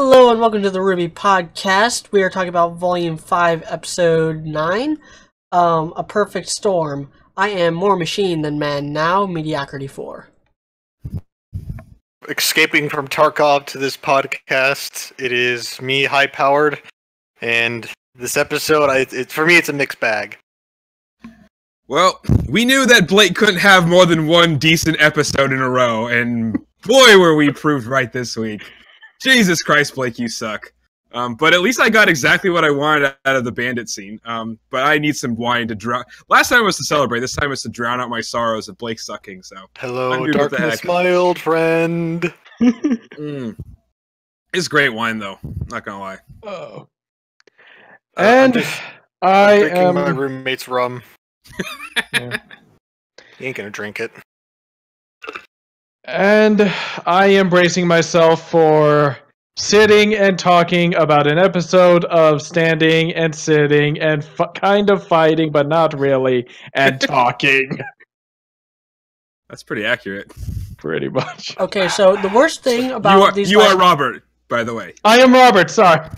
Hello and welcome to the RWBY podcast. We are talking about Volume 5, Episode 9, A Perfect Storm. I am more machine than man now, Mediocrity 4. Escaping from Tarkov to this podcast, it is me, high-powered, and this episode, for me, it's a mixed bag. Well, we knew that Blake couldn't have more than one decent episode in a row, and boy, were we proved right this week. Jesus Christ, Blake, you suck. But at least I got exactly what I wanted out of the bandit scene. But I need some wine to drown. Last time was to celebrate. This time was to drown out my sorrows of Blake sucking. So hello, darkness, my old friend. It's great wine, though. Not gonna lie. Oh. And I'm drinking my roommate's rum. Yeah. He ain't gonna drink it. And I am bracing myself for sitting and talking about an episode of standing and sitting and kind of fighting, but not really, and talking. That's pretty accurate. Pretty much. Okay, so the worst thing about you are Robert, by the way. I am Robert, sorry.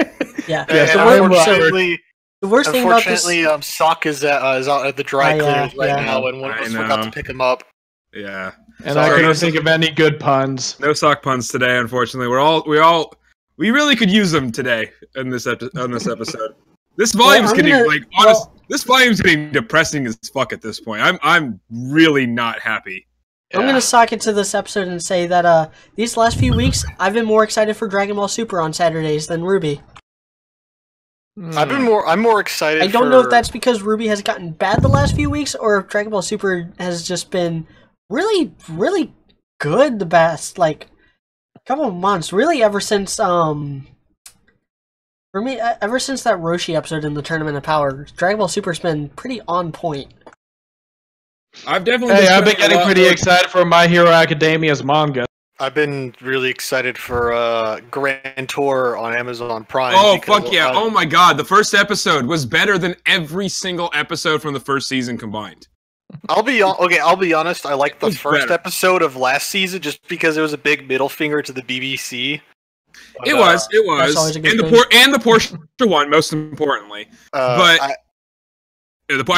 Yeah. Yes, The worst thing about this... Sock is out at the dry cleaners now, and one of us forgot to pick him up. Yeah. And I couldn't think of any good puns. No sock puns today, unfortunately. We really could use them today on this episode. This volume's this volume's getting depressing as fuck at this point. I'm really not happy. I'm gonna sock it to this episode and say that these last few weeks I've been more excited for Dragon Ball Super on Saturdays than RWBY. I'm more excited. I don't know if that's because RWBY has gotten bad the last few weeks, or if Dragon Ball Super has just been really, really good the past couple of months. Really, ever since for me, ever since that Roshi episode in the Tournament of Power, Dragon Ball Super's been pretty on point. I've been getting pretty excited for My Hero Academia's manga. I've been really excited for Grand Tour on Amazon Prime. Oh, fuck yeah. Oh my god, the first episode was better than every single episode from the first season combined. I'll be honest, I liked the first episode of last season just because it was a big middle finger to the BBC. But, it was. And the Porsche one, most importantly. I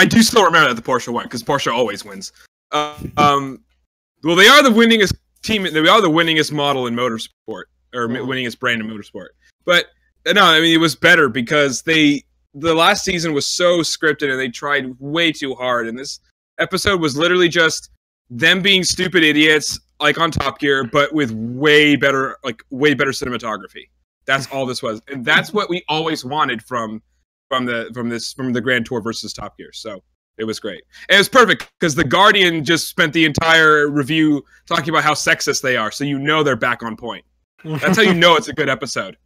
do still remember that the Porsche won, because Porsche always wins. Well, they are the winningest team. They are the winningest model in motorsport, or winningest brand in motorsport. But no, I mean it was better because the last season was so scripted and they tried way too hard. And this episode was literally just them being stupid idiots, like on Top Gear, but with way better cinematography. That's all this was, and that's what we always wanted from the Grand Tour versus Top Gear. So it was great. And it was perfect because the Guardian just spent the entire review talking about how sexist they are, so you know they're back on point. That's how you know it's a good episode.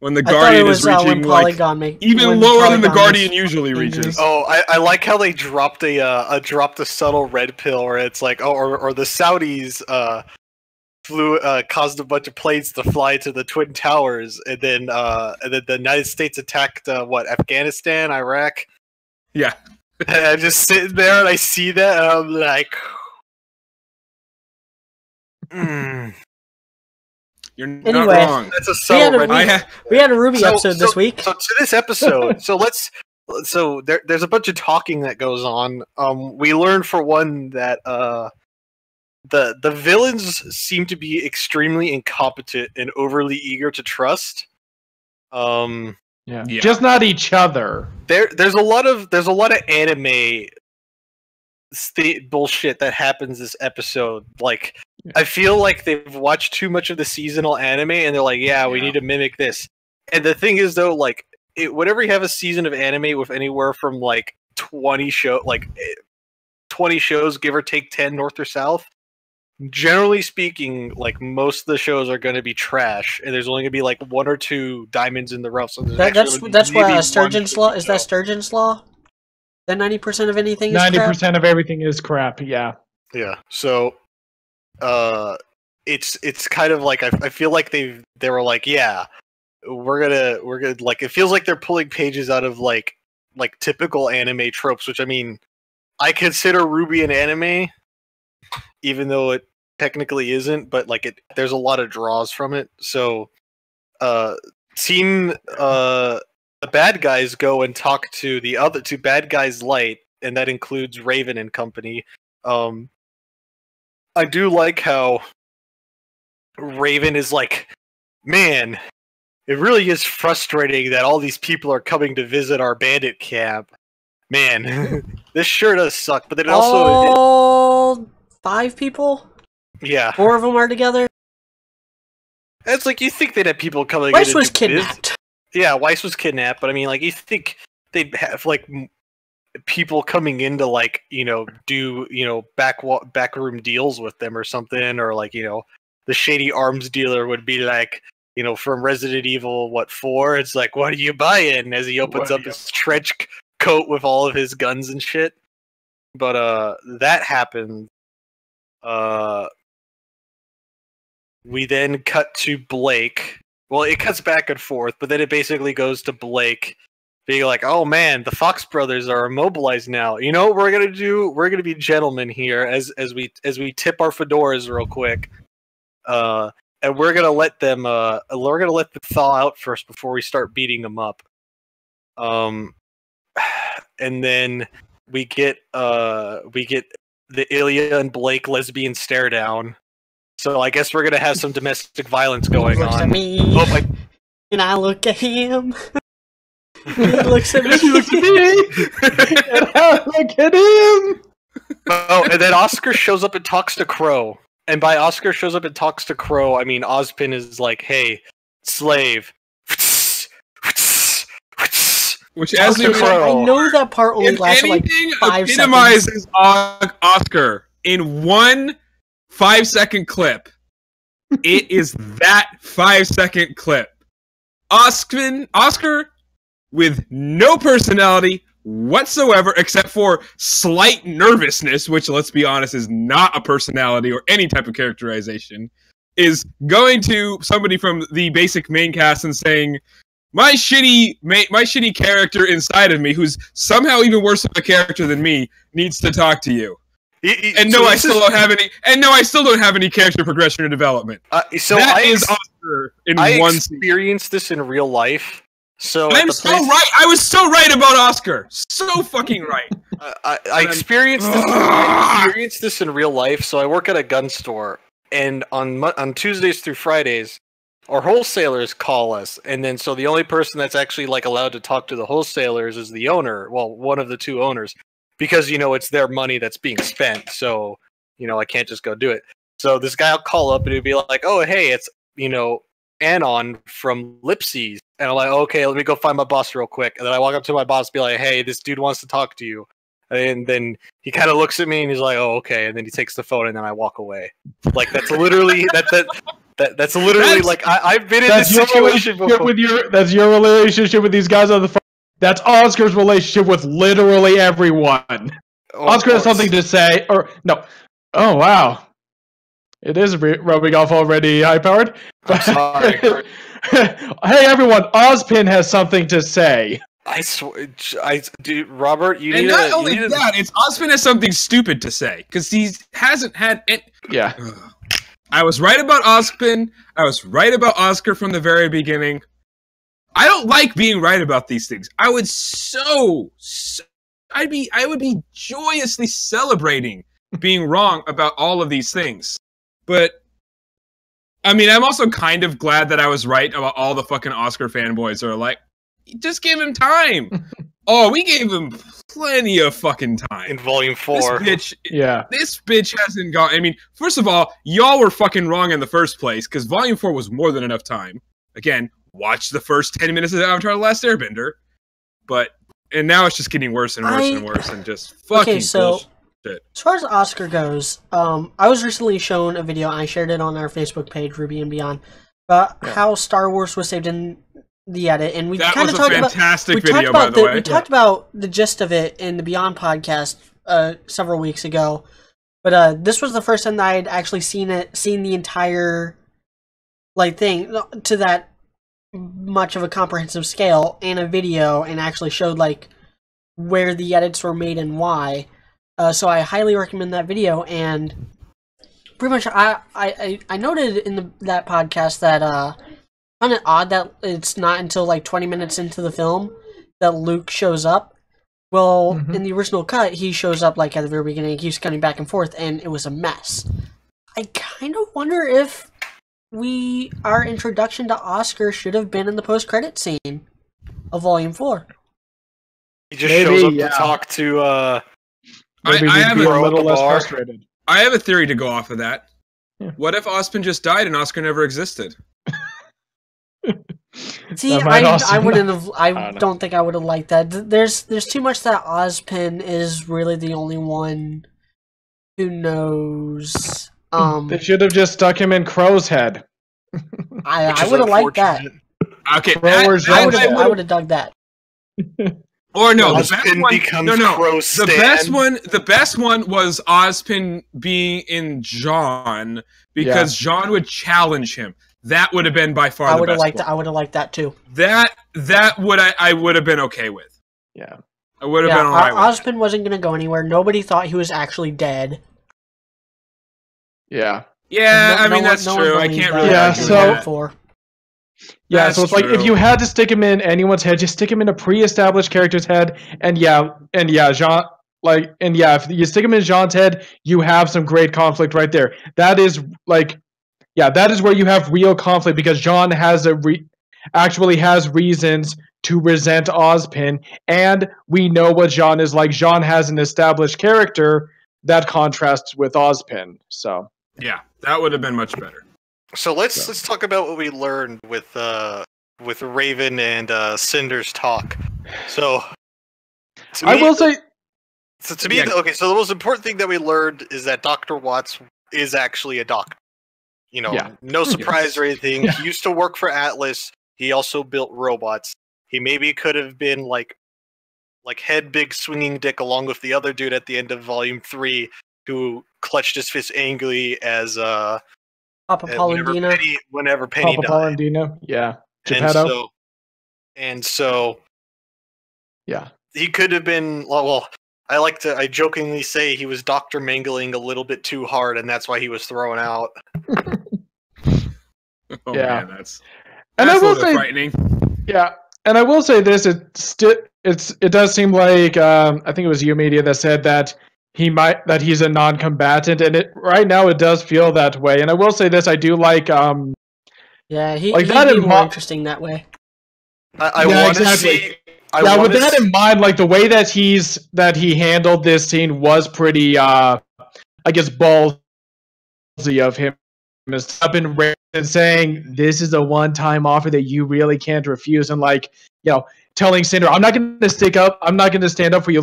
When the Guardian is reaching even lower than the Guardian usually reaches. Oh, I like how they dropped a subtle red pill where it's like, or the Saudis caused a bunch of planes to fly to the Twin Towers, and then the United States attacked Afghanistan, Iraq. Yeah. And I'm just sitting there and I see that and I'm like, You're not wrong. That's a subtle we had a RWBY episode this week. So to this episode, there's a bunch of talking that goes on. We learned for one that the villains seem to be extremely incompetent and overly eager to trust. Yeah. Just not each other. There's a lot of anime bullshit that happens this episode. I feel like they've watched too much of the seasonal anime and they're like, we need to mimic this. And the thing is though, whenever you have a season of anime with anywhere from 20 shows, give or take 10 north or south, generally speaking, most of the shows are going to be trash, and there's only going to be one or two diamonds in the rough. So that's what Sturgeon's law is. That Sturgeon's law. That 90% of anything is 90% of everything is crap. Yeah. Yeah. So, it's kind of I feel like they were like, we're gonna it feels like they're pulling pages out of typical anime tropes, which I mean, I consider RWBY an anime, even though it technically isn't, but there's a lot of draws from it. So seen the bad guys go and talk to the other two bad guys light, and that includes Raven and company. I do like how Raven is like, man, it really is frustrating that all these people are coming to visit our bandit camp. Man, this sure does suck. But then also, all 5 people. Yeah, 4 of them are together. It's like you think they'd have people coming. Weiss was kidnapped. Yeah, Weiss was kidnapped, but I mean, like, you think they'd have like people coming in to, like, you know, do, you know, backroom deals with them or something, or like, you know, the shady arms dealer would be like, you know, from Resident Evil 4. It's like, what are you buying? As he opens up his trench coat with all of his guns and shit. But that happened. We then cut to Blake. Well, it cuts back and forth, but then it basically goes to Blake being like, "Oh man, the Fox brothers are immobilized now. You know what we're gonna do? We're gonna be gentlemen here as we tip our fedoras real quick, and we're gonna let them thaw out first before we start beating them up." And then we get the Ilya and Blake lesbian stare down. So I guess we're gonna have some domestic violence going on. At me, and I look at him. He looks at me. He looks at me. And I look at him. Oh, and then Oscar shows up and talks to Crow. And by Oscar shows up and talks to Crow, I mean Ozpin is like, "Hey, slave." Which, as you I know that part only lasted like 5 seconds. Epitomizes Oscar in one 5-second clip. It is that 5-second clip. Oscar with no personality whatsoever, except for slight nervousness, which, let's be honest, is not a personality or any type of characterization, is going to somebody from the basic main cast and saying, my shitty character inside of me, who's somehow even worse of a character than me, needs to talk to you. And no, I still don't have any character progression or development. That is Oscar in one scene. I experienced this in real life. So I'm so right. I was so right about Oscar. So fucking right. I experienced this. I experienced this in real life. So I work at a gun store, and on Tuesdays through Fridays, our wholesalers call us, and then so the only person that's actually like allowed to talk to the wholesalers is the owner. Well, one of the 2 owners. Because, you know, it's their money that's being spent, so, you know, I can't just go do it. So this guy will call up and he'll be like, "Oh, hey, it's, you know, Anon from Lipsies." And I'm like, "Okay, let me go find my boss real quick." And then I walk up to my boss and be like, "Hey, this dude wants to talk to you." And then he kind of looks at me and he's like, "Oh, okay." And then he takes the phone and then I walk away. Like, that's literally, that's literally, like, I've been in this situation before. That's your relationship with these guys on the phone. That's Oscar's relationship with literally everyone. Oscar has something to say, or no. Oh, wow. It is rubbing off already high-powered. I'm sorry. Hey, everyone, Ozpin has something to say. I swear, dude, Robert, you and need not only that, it's Ozpin has something stupid to say, because he hasn't had any... Yeah. I was right about Ozpin. I was right about Oscar from the very beginning. I don't like being right about these things. I would I would be joyously celebrating being wrong about all of these things. But I mean, I'm also kind of glad that I was right about all the fucking Oscar fanboys who are like, just give him time. Oh, we gave him plenty of fucking time. In Volume 4. This bitch hasn't gone... I mean, first of all, y'all were fucking wrong in the first place, because Volume 4 was more than enough time. Again, watch the first 10 minutes of Avatar: The Last Airbender. And now it's just getting worse and worse and worse and just fucking bullshit. As far as Oscar goes, I was recently shown a video, I shared it on our Facebook page, RWBY and Beyond, about how Star Wars was saved in the edit, and we kind of talked about we talked about the gist of it in the Beyond podcast several weeks ago. But this was the first time that I had actually seen the entire thing to that much of a comprehensive scale in a video, and actually showed where the edits were made and why. So I highly recommend that video. And pretty much I noted in that podcast that kind of odd that it's not until like 20 minutes into the film that Luke shows up. Well, in the original cut, he shows up like at the very beginning, he keeps coming back and forth, and it was a mess. I kind of wonder if our introduction to Oscar should have been in the post-credit scene of Volume 4. He just shows up to talk to, I have a little less frustrated. I have a theory to go off of that. Yeah. What if Ozpin just died and Oscar never existed? See, I wouldn't have. I don't think I would have liked that. There's too much that Ozpin is really the only one who knows. They should have just stuck him in Crow's head. I would have liked that. Okay, I would have dug that. Or no, the best one was Ozpin being in John because John would challenge him. That would have been by far the best one. I would have liked that too. That I would have been okay with. Yeah. I would have been alright with Ozpin wasn't going to go anywhere. Nobody thought he was actually dead. Yeah. Yeah, I mean, that's true. I can't really so it's like if you had to stick him in anyone's head, just stick him in a pre-established character's head, and Jean, if you stick him in Jean's head, you have some great conflict right there. That is that is where you have real conflict because Jean has actually has reasons to resent Ozpin, and we know what Jean is like. Jean has an established character that contrasts with Ozpin, so yeah, that would have been much better. So let's talk about what we learned with Raven and Cinder's talk. So I will say, so to me, okay. So the most important thing that we learned is that Dr. Watts is actually a doctor. You know, no surprise or anything. Yeah. He used to work for Atlas. He also built robots. He maybe could have been like head big swinging dick along with the other dude at the end of Volume 3 who clutched his fist angrily as Papa Polendina. Whenever Penny Papa died. Polendina, yeah. And so yeah. He could have been I jokingly say he was Dr. Mangling a little bit too hard and that's why he was thrown out. Man, that's I will say frightening. Yeah. And I will say this, it does seem like I think it was You Media that said that he's a non-combatant, and right now it does feel that way. And I will say this, I do like he'd be more interesting that way. I want to see. With that in mind, like the way that he handled this scene was pretty, I guess, ballsy of him, up and saying this is a one-time offer that you really can't refuse, and telling Cinder, I'm not going to stick up, I'm not going to stand up for you,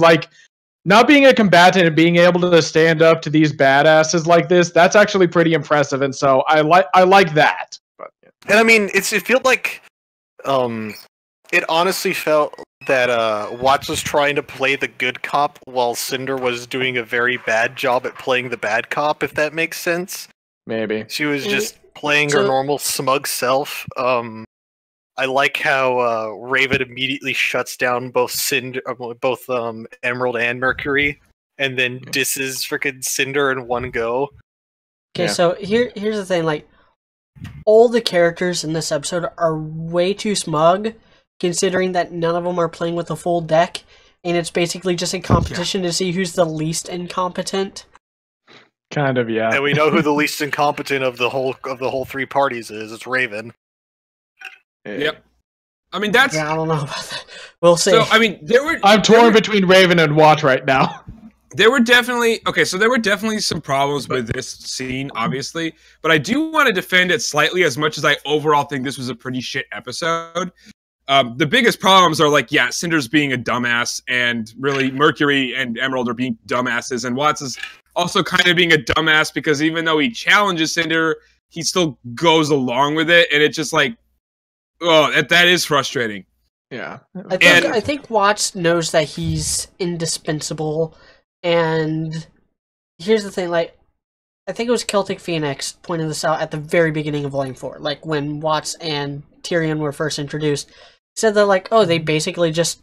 not being a combatant and being able to stand up to these badasses like this, that's actually pretty impressive, and so I like that. But, and I mean, it felt like, it honestly felt that Watts was trying to play the good cop while Cinder was doing a very bad job at playing the bad cop, if that makes sense. Maybe. She was just playing her normal smug self. I like how Raven immediately shuts down both Emerald and Mercury, and then disses frickin' Cinder in one go. Okay, so here's the thing, all the characters in this episode are way too smug, considering that none of them are playing with a full deck, and it's basically just a competition to see who's the least incompetent. Kind of, yeah. And we know who the least incompetent of the whole three parties is. It's Raven. Yep. I mean, that's... Yeah, I don't know about that. We'll see. So, I mean, I'm torn between Raven and Watts right now. There were definitely... Okay, so there were definitely some problems with this scene, obviously. But I do want to defend it slightly, as much as I overall think this was a pretty shit episode. The biggest problems are, Cinder's being a dumbass, and really Mercury and Emerald are being dumbasses, and Watts is also kind of being a dumbass, because even though he challenges Cinder, he still goes along with it, and it's just that is frustrating. Yeah. I think Watts knows that he's indispensable, and here's the thing, I think it was Celtic Phoenix pointed this out at the very beginning of Volume 4, when Watts and Tyrion were first introduced, said that, they basically just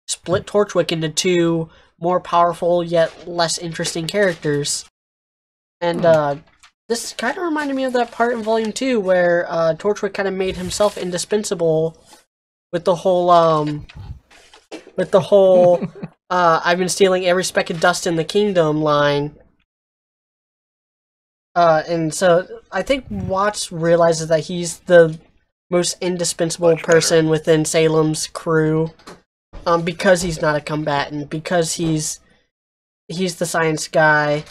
split Torchwick into two more powerful yet less interesting characters. And this kind of reminded me of that part in Volume 2 where Torchwood kind of made himself indispensable with the whole I've been stealing every speck of dust in the kingdom line. And so I think Watts realizes that he's the most indispensable person within Salem's crew, because he's not a combatant, because he's the science guy.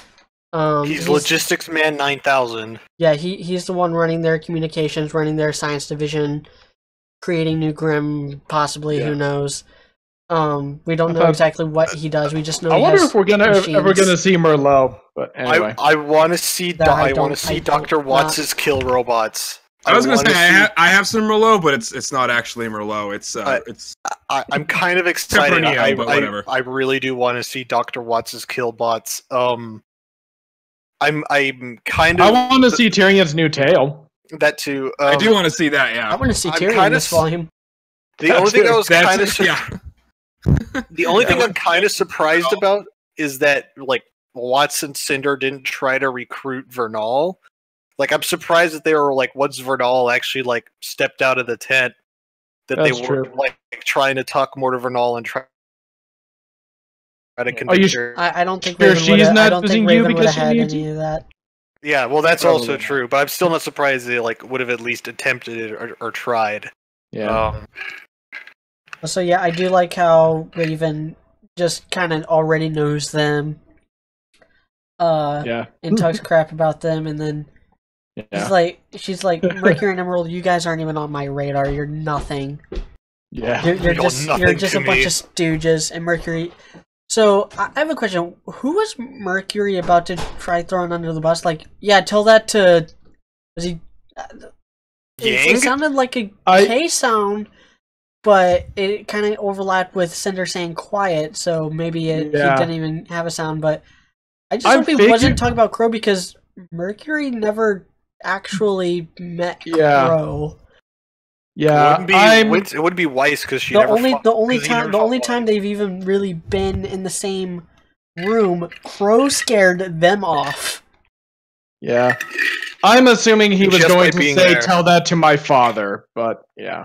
He's Logistics Man 9000. Yeah, he's the one running their communications, running their science division, creating New Grimm, possibly, who knows. We don't know exactly what he does. We just know. I wonder if we're ever gonna see Merlot. But anyway, I want to see. I want to see Dr. Watts' kill robots. I was gonna say I have some Merlot, but it's not actually Merlot. It's I'm kind of excited. But whatever. I really do want to see Dr. Watts' kill bots. I'm kind of. I want to see Tyrion's new tail. That too. I do want to see that. Yeah, I want to see Tyrion in this volume. The only thing I was kind of the only thing I'm kind of surprised about is that like Watts and Cinder didn't try to recruit Vernal. Like, I'm surprised that they were like, once Vernal actually like stepped out of the tent, that they were like trying to talk more to Vernal and try to convince her. I don't think Raven would have had any of that. Yeah, well, that's also true, but I'm still not surprised they like would have at least attempted it or tried. Yeah. So yeah, I do like how Raven just kind of already knows them. And talks crap about them, and then she's like, Mercury and Emerald, you guys aren't even on my radar. You're nothing. Yeah, you're just a bunch of stooges. And Mercury. So I have a question. Who was Mercury about to try throwing under the bus? Like, yeah, tell that to. Was he? It sounded like a K sound, but it kind of overlapped with Cinder saying quiet. So maybe he didn't even have a sound. But I just hope he wasn't talking about Crow, because Mercury never actually met Crow. Yeah, it would be Weiss because she the only time they've even really been in the same room, Crow scared them off. Yeah, I'm assuming he was going to say, "Tell that to my father," but yeah,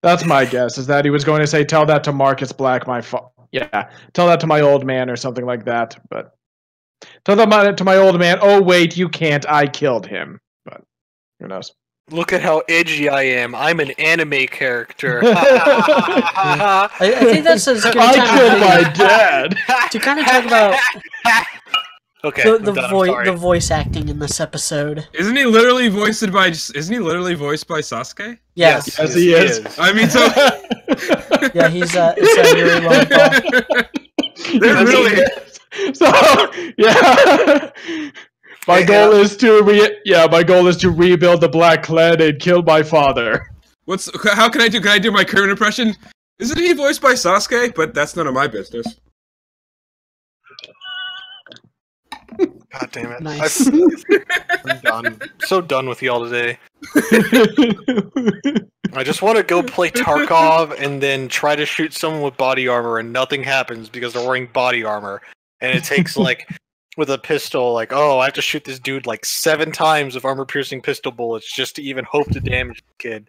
that's my guess. Is that he was going to say, "Tell that to Marcus Black, tell that to my old man," or something like that. But tell that to my old man. Oh wait, you can't. I killed him. But who knows? Look at how edgy I am. I'm an anime character. I think that's a good time. I killed my dad. To kind of talk about the voice acting in this episode. Isn't he literally voiced by Sasuke? Yes, he is. I mean, so yeah, he's it's a really long call. Really. So yeah. My goal is to rebuild the Black Clan and kill my father. How can I do? Can I do my current impression? Isn't he voiced by Sasuke? But that's none of my business. God damn it! Nice. I'm done. So done with y'all today. I just want to go play Tarkov and then try to shoot someone with body armor, and nothing happens because they're wearing body armor, and it takes like. With a pistol, like, oh, I have to shoot this dude like 7 times with armor-piercing pistol bullets just to even hope to damage the kid.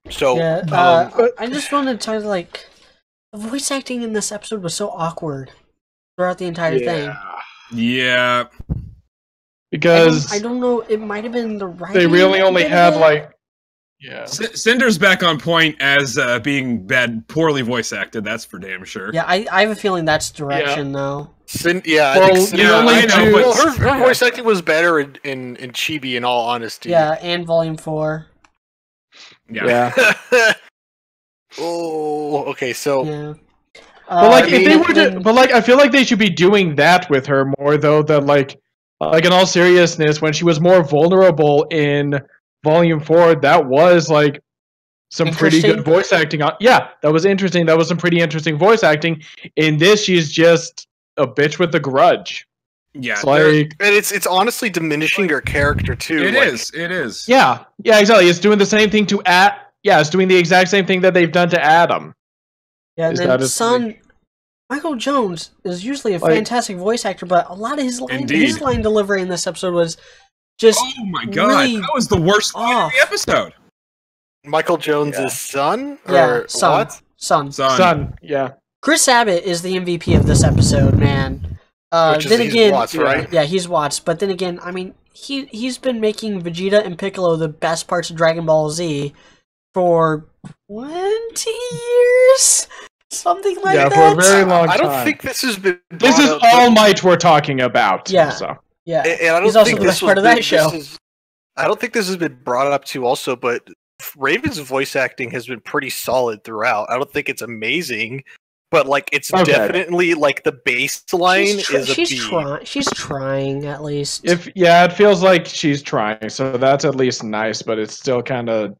So, I just wanted to tell you, like, the voice acting in this episode was so awkward throughout the entire thing. Yeah. Because I don't know, it might have been the right. They really only had like. Yeah. Cinder's back on point as being poorly voice acted. That's for damn sure. Yeah, I have a feeling that's direction though. Her voice acting was better in Chibi, in all honesty. Yeah, and Volume 4. Yeah. Oh, okay. So. Yeah. But like, if they were to, but like, I feel like they should be doing that with her more though. Than like in all seriousness, when she was more vulnerable in Volume 4, that was like some pretty good voice acting. Yeah, that was interesting. That was some pretty interesting voice acting. In this, she's just a bitch with a grudge. Yeah, it's like, and it's honestly diminishing her character too. It is. Yeah, exactly. It's doing the same thing to it's doing the exact same thing that they've done to Adam. Yeah, and then Michael Jones is usually a fantastic voice actor, but a lot of his line delivery in this episode was just my god, really that was the worst line in the episode. Michael Jones' son? Or son. Yeah. Chris Sabat is the MVP of this episode, man. He's Watts, right? Yeah, he's Watts. But then again, I mean, he's been making Vegeta and Piccolo the best parts of Dragon Ball Z for 20 years? Something like that. Yeah, for a very long time. I don't think this has been... This is All Might we're talking about. Yeah. So. Yeah. And I don't he's also the best part of that show. I don't think this has been brought up too also, but Raven's voice acting has been pretty solid throughout. I don't think it's amazing, but like it's definitely like the baseline is a B. She's trying at least. It feels like she's trying, so that's at least nice, but it's still kind of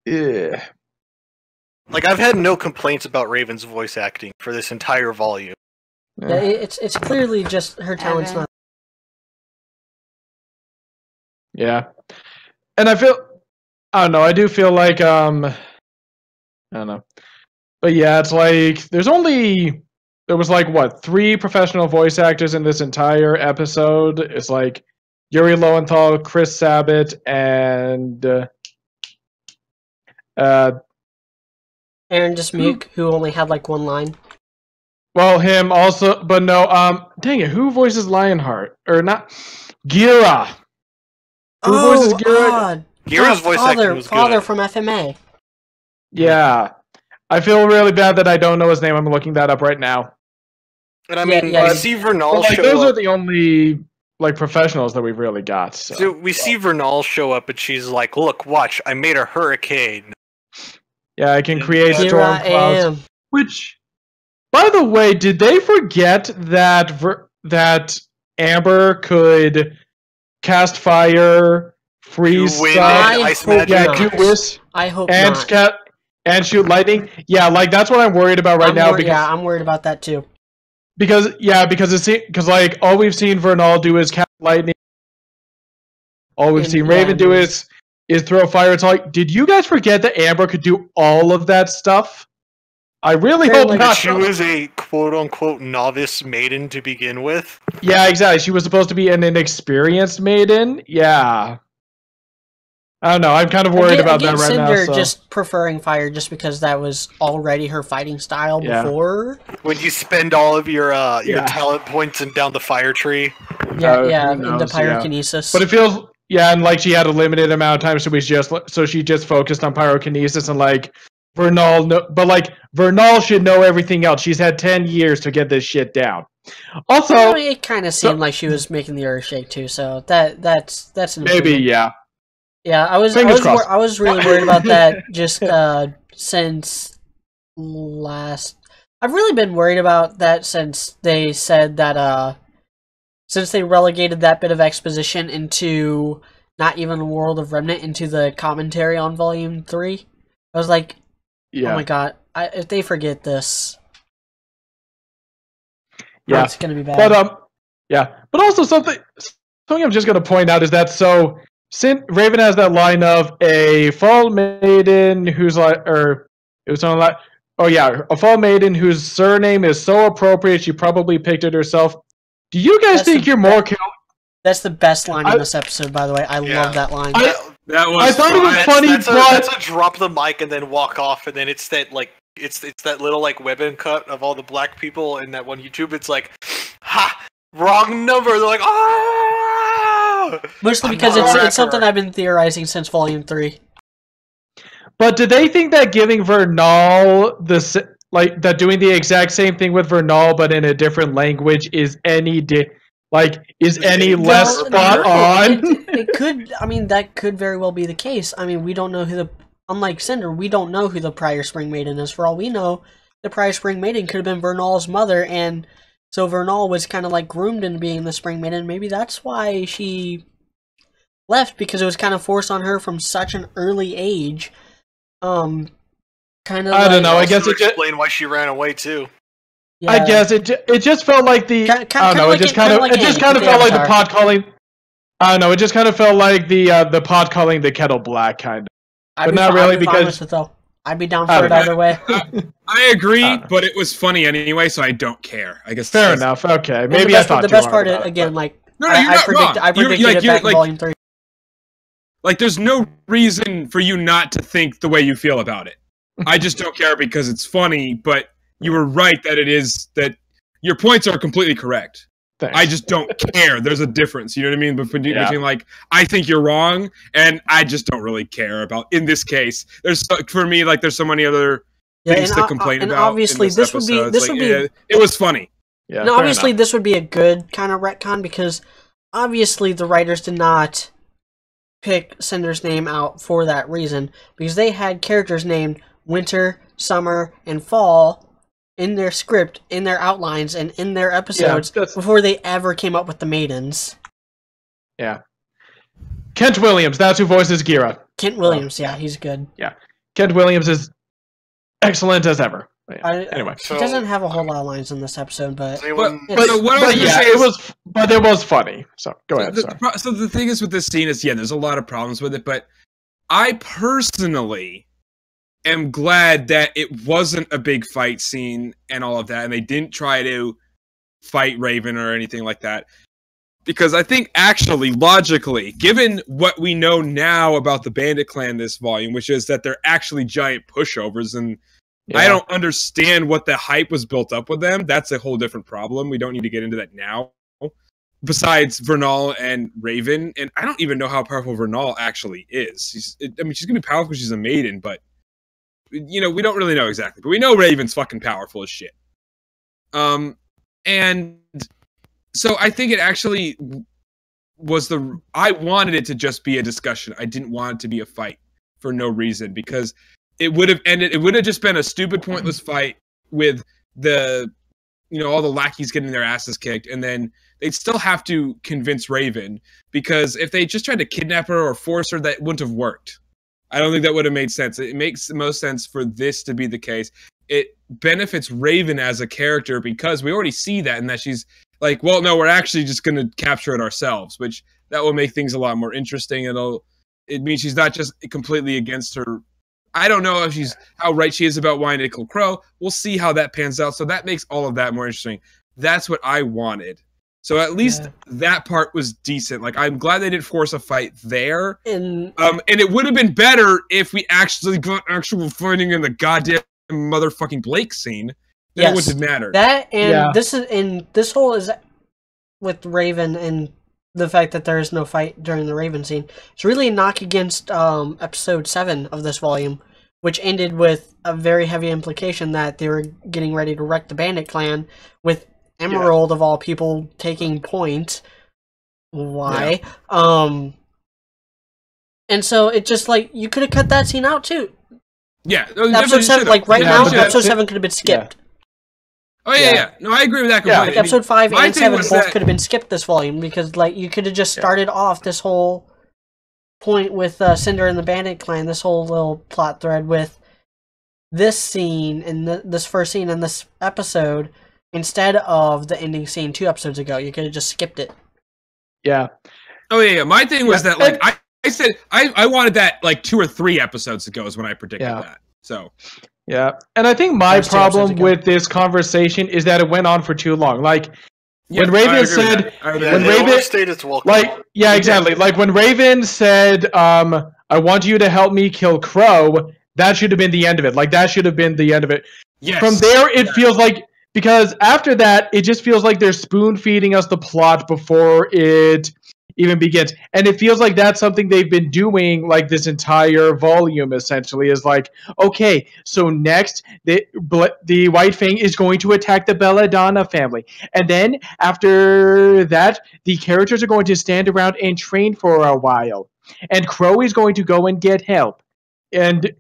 Like I've had no complaints about Raven's voice acting for this entire volume. Yeah, it's clearly just her talent's not. Yeah. And I don't know, I do feel like I don't know. But yeah, it's like there was like what, 3 professional voice actors in this entire episode. It's like Yuri Lowenthal, Chris Sabat, and Aaron Dismuke, who only had like 1 line. Well, him also, but no, dang it, who voices Lionheart? Or not Gira. Who voices Gira? Gira's voice acting was Father good. from FMA. Yeah. I feel really bad that I don't know his name. I'm looking that up right now. And I mean, we see Vernal show those up. are the only like professionals that we've really got. So we see Vernal show up, and she's like, "Look, watch! I made a hurricane." Yeah, I can create storm clouds. Which, by the way, did they forget that Amber could cast fire, freeze stuff? I hope not. And shoot lightning. Yeah, like that's what I'm worried about right now. I'm worried about that too. Because like all we've seen Vernal do is cast lightning. All we've seen Raven do is throw fire. It's like, did you guys forget that Amber could do all of that stuff? I really hope not. She was a quote-unquote novice maiden to begin with. Yeah, exactly. She was supposed to be an inexperienced maiden. Yeah. I don't know. I'm kind of worried about that right now. Cinder just preferring fire just because that was already her fighting style before. When you spend all of your talent points and down the fire tree. Into pyrokinesis. But it feels and like she had a limited amount of time, so she just focused on pyrokinesis and like Vernal. But like Vernal should know everything else. She's had 10 years to get this shit down. Also, it kind of seemed like she was making the earth shake too. So that's an maybe Yeah, I was really worried about that just since last. I've really been worried about that since they said that since they relegated that bit of exposition into not even the world of Remnant into the commentary on Volume 3. I was like, oh my god, if they forget this, it's gonna be bad. But but also something I'm just gonna point out is that Raven has that line of a fall maiden who's like, or it was something like, a fall maiden whose surname is so appropriate she probably picked it herself. Do you guys think you're more killed? That's the best line in this episode, by the way. I love that line. I thought it was funny, that's a drop the mic and then walk off, and then it's that like it's that little like webbing cut of all the black people in that one YouTube. It's like, ha, wrong number. They're like, ah. Mostly because it's something I've been theorizing since Volume 3. But do they think that giving Vernal that doing the exact same thing with Vernal but in a different language is any less spot on? It could. I mean, that could very well be the case. I mean, we don't know unlike Cinder, we don't know who the prior Spring Maiden is. For all we know, the prior Spring Maiden could have been Vernal's mother, and so Vernal was kind of like groomed into being the Spring Maiden. Maybe that's why she left, because it was kind of forced on her from such an early age. Kind of. I don't know. I guess it explain why she ran away too. Yeah. I guess it just felt like the I don't know. It just kind of felt like the pot calling. I don't know. It just kind of felt like the pot calling the kettle black kind of. But not really, because I'd be down for it either way. I agree, but it was funny anyway, so I don't care. I guess fair enough. Okay, maybe I thought the best part again, like I predicted it back in Volume 3. Like, there's no reason for you not to think the way you feel about it. I just don't care because it's funny, but you were right that your points are completely correct. Thanks. I just don't care. There's a difference, you know what I mean? Between like, I think you're wrong, and I just don't really care about, in this case. For me, like, there's so many other things to complain about. And obviously, this would be it was funny. Yeah, no, obviously, this would be a good kind of retcon, because obviously the writers did not pick Cinder's name out for that reason, because they had characters named Winter, Summer, and Fall in their script, in their outlines, and in their episodes before they ever came up with the maidens. Yeah. Kent Williams, that's who voices Gira. Kent Williams, yeah, he's good. Yeah. Kent Williams is excellent as ever. Anyway, he doesn't have a whole lot of lines in this episode, but it was funny. So go ahead. So the thing is with this scene is, there's a lot of problems with it, but I personally am glad that it wasn't a big fight scene and all of that, and they didn't try to fight Raven or anything like that. Because I think, actually, logically, given what we know now about the Bandit Clan this volume, which is that they're actually giant pushovers, and I don't understand what the hype was built up with them. That's a whole different problem. We don't need to get into that now. Besides Vernal and Raven, and I don't even know how powerful Vernal actually is. She's going to be powerful because she's a maiden, but we don't really know exactly. But we know Raven's fucking powerful as shit. And so I think it actually was I wanted it to just be a discussion. I didn't want it to be a fight for no reason, because it would have just been a stupid, pointless fight with all the lackeys getting their asses kicked, and then they'd still have to convince Raven, because if they just tried to kidnap her or force her, that wouldn't have worked. I don't think that would have made sense. It makes the most sense for this to be the case. It benefits Raven as a character because we already see that, and that she's like, well, no, we're actually just going to capture it ourselves, which that will make things a lot more interesting. It means she's not just completely against her. I don't know how right she is about wanting to kill Crow. We'll see how that pans out. So that makes all of that more interesting. That's what I wanted. So at least that part was decent. Like, I'm glad they didn't force a fight there. And it would have been better if we actually got actual fighting in the goddamn motherfucking Blake scene. Then it wouldn't have mattered. That and this whole is with Raven and the fact that there is no fight during the Raven scene. It's really a knock against episode 7 of this volume, which ended with a very heavy implication that they were getting ready to wreck the Bandit Clan with Emerald of all people taking point. Why? Yeah. And so it just you could have cut that scene out too. Yeah, episode 7, episode 7 could have been skipped. Oh yeah. No, I agree with that completely. Episode 5 and 7 both could have been skipped this volume, because you could have just started off this whole point with Cinder and the Bandit Clan, this whole little plot thread with this scene and this first scene in this episode, instead of the ending scene 2 episodes ago. You could have just skipped it. Yeah. Oh yeah. My thing was that I said I wanted that 2 or 3 episodes ago is when I predicted that. So. Yeah, and I think my problem with this conversation is that it went on for too long. When Raven said, exactly. Like when Raven said, "I want you to help me kill Crow," that should have been the end of it. That should have been the end of it. Yes. From there, it feels like, because after that, it just feels like they're spoon feeding us the plot before it even begins, and it feels like that's something they've been doing this entire volume. Essentially, is okay, so next the White Fang is going to attack the Belladonna family, and then after that the characters are going to stand around and train for a while, and Crow is going to go and get help, and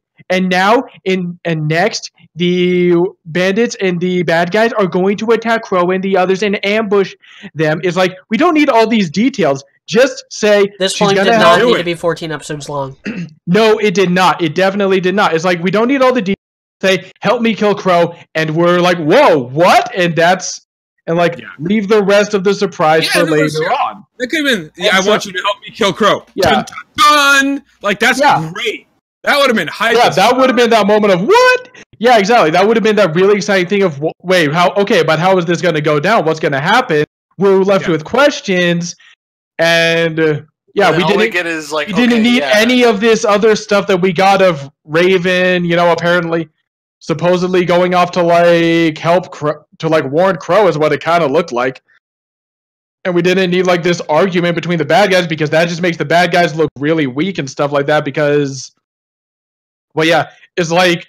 next the bandits and the bad guys are going to attack Crow and the others and ambush them. It's we don't need all these details. Just say this volume did not need to be 14 episodes long. No, it did not. It definitely did not. It's we don't need all the details. Say, help me kill Crow, and we're whoa, what? And leave the rest of the surprise for later on. That could have been, I want you to help me kill Crow. Yeah. Dun, dun, dun. That's great. That would have been hype. Yeah, that would have been that moment of what? Yeah, exactly. That would have been that really exciting thing of wait, how? Okay, but how is this going to go down? What's going to happen? We're left with questions, and yeah, we didn't get is like, we didn't need any of this other stuff that we got of Raven. You know, apparently, supposedly going off to like help to like warn Crow is what it kind of looked like. And we didn't need like this argument between the bad guys because that just makes the bad guys look really weak and stuff like that because, well, yeah, it's like,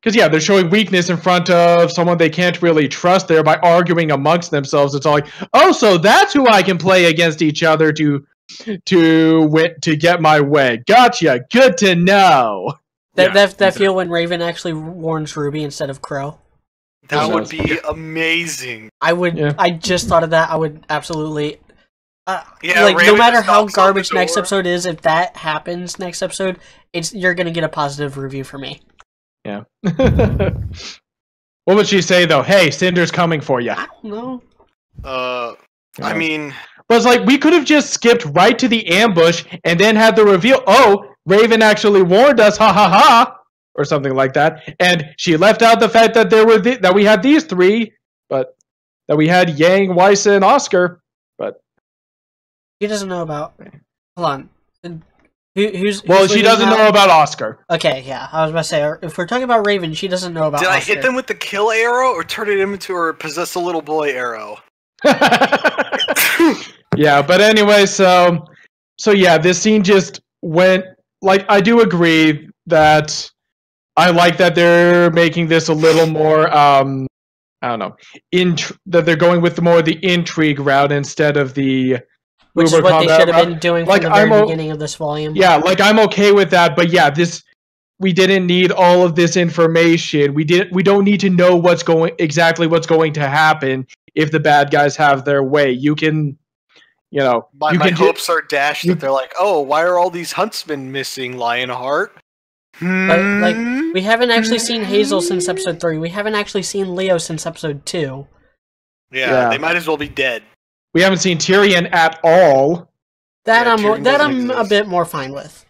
because yeah, they're showing weakness in front of someone they can't really trust there by arguing amongst themselves. It's all like, oh, so that's who I can play against each other to get my way. Gotcha. Good to know. That feel when Raven actually warns Ruby instead of Crow. That would be amazing. I just thought of that. I would absolutely. Like Raven, no matter how garbage next episode is, if that happens next episode, you're gonna get a positive review for me. Yeah. What would she say though? Hey, Cinder's coming for you. I don't know. I mean, but it's like we could have just skipped right to the ambush and then had the reveal. Oh, Raven actually warned us. Ha ha ha. Or something like that, and she left out the fact that that we had these three, but that we had Yang, Weiss, and Oscar. But he doesn't know about. Hold on, who's she doesn't know about Oscar. Okay, yeah, I was about to say if we're talking about Raven, she doesn't know about. Did Oscar. I hit them with the kill arrow or turn it into her possess a little boy arrow? Yeah, but anyway, so yeah, this scene just went like I do agree that. I like that they're making this a little more, I don't know, that they're going with more the intrigue route instead of the which is what they should have been doing from the very beginning of this volume. Yeah, like I'm okay with that, but yeah, we didn't need all of this information. We don't need to know exactly what's going to happen if the bad guys have their way. You can, you know, my hopes are dashed that they're like, oh, why are all these huntsmen missing, Lionheart? Like we haven't actually seen Hazel since episode 3. We haven't actually seen Leo since episode 2. Yeah, they might as well be dead. We haven't seen Tyrion at all. I'm a bit more fine with.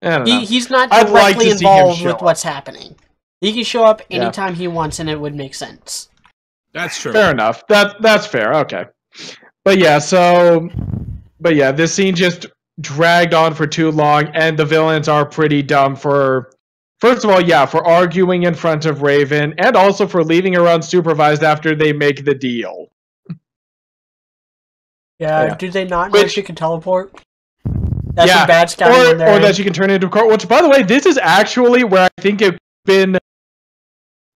I don't know. He's not directly involved with what's happening. He can show up anytime he wants, and it would make sense. That's true. Fair enough. That's fair. Okay, but yeah, this scene just dragged on for too long, and the villains are pretty dumb for, first of all, for arguing in front of Raven, and also for leaving her unsupervised after they make the deal. Yeah, do they not know she can teleport? That's some bad scouting in there. Or that she can turn into a car, which, by the way, this is actually where I think it's been,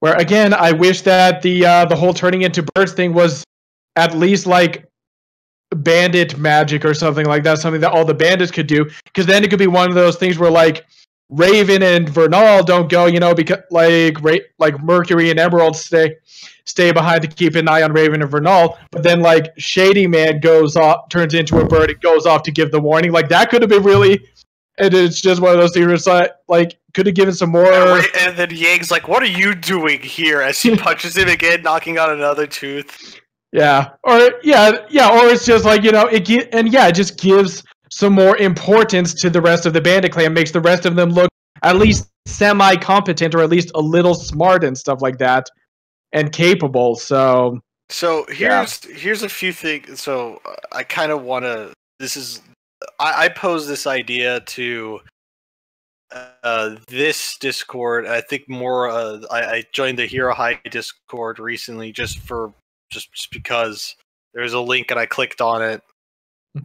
where, again, I wish that the whole turning into birds thing was at least, like, bandit magic or something like that, something that all the bandits could do, because then it could be one of those things where like Raven and Vernal don't go, because like Mercury and Emerald stay behind to keep an eye on Raven and Vernal, but then like Shady Man goes off, turns into a bird, and goes off to give the warning. Like that could have been really, and it's just one of those things where like could have given some more. And then Yang's like, "What are you doing here?" As he punches him again, knocking out another tooth. Yeah, or it's just like it just gives some more importance to the rest of the bandit clan, makes the rest of them look at least semi-competent or at least a little smart and stuff like that, and capable. So here's a few things. So I kind of want to. I posed this idea to this Discord. I think more. I joined the Hero High Discord recently just because there's a link and I clicked on it.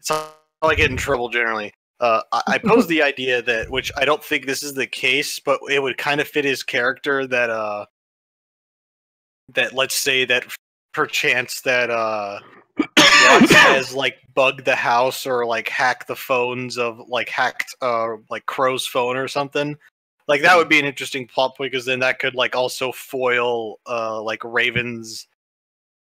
So I get in trouble generally. I posed the idea that, which I don't think this is the case, but it would kind of fit his character that let's say that perchance that Watts has like bugged the house or like hacked the phones of like Crow's phone or something. Like that would be an interesting plot point, because then that could like also foil like Raven's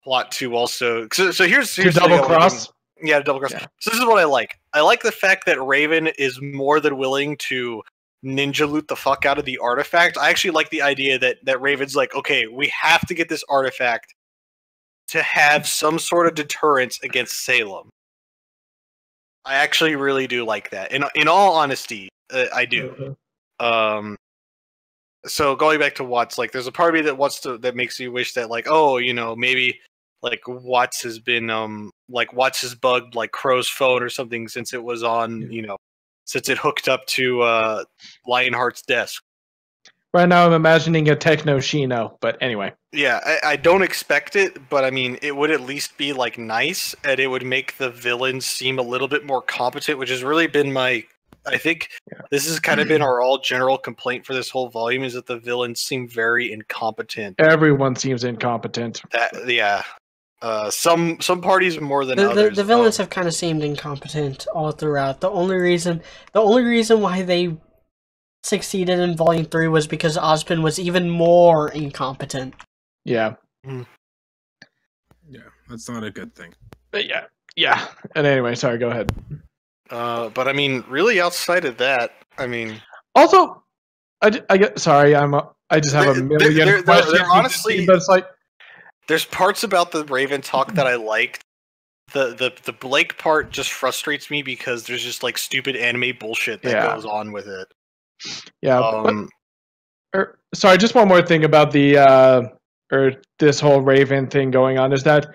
plot to also. So here's double cross. Yeah, double cross. Yeah. So this is what I like. I like the fact that Raven is more than willing to ninja loot the fuck out of the artifact. I actually like the idea that Raven's like, okay, we have to get this artifact to have some sort of deterrence against Salem. I actually really do like that. In all honesty, I do. So going back to Watts, like, there's a part of me that makes you wish that, like, oh, maybe like Watts has been Watts has bugged like Crow's phone or something since it was on, since it hooked up to Lionheart's desk. Right now I'm imagining a Techno Shino, but anyway. Yeah, I don't expect it, but I mean, it would at least be like nice, and it would make the villains seem a little bit more competent, which has really been I think this has kind of been our all general complaint for this whole volume, is that the villains seem very incompetent. Everyone seems incompetent. Some parties more than others. The villains have kind of seemed incompetent all throughout. The only reason why they succeeded in Volume 3 was because Ozpin was even more incompetent. Yeah. Yeah, that's not a good thing. But yeah. And anyway, sorry, go ahead. But I mean, really, outside of that, I mean. Also, I just have a million questions. Honestly, but it's like, there's parts about the Raven talk that I liked. The Blake part just frustrates me because there's just like stupid anime bullshit that goes on with it. Yeah. Sorry, just one more thing about the this whole Raven thing going on is that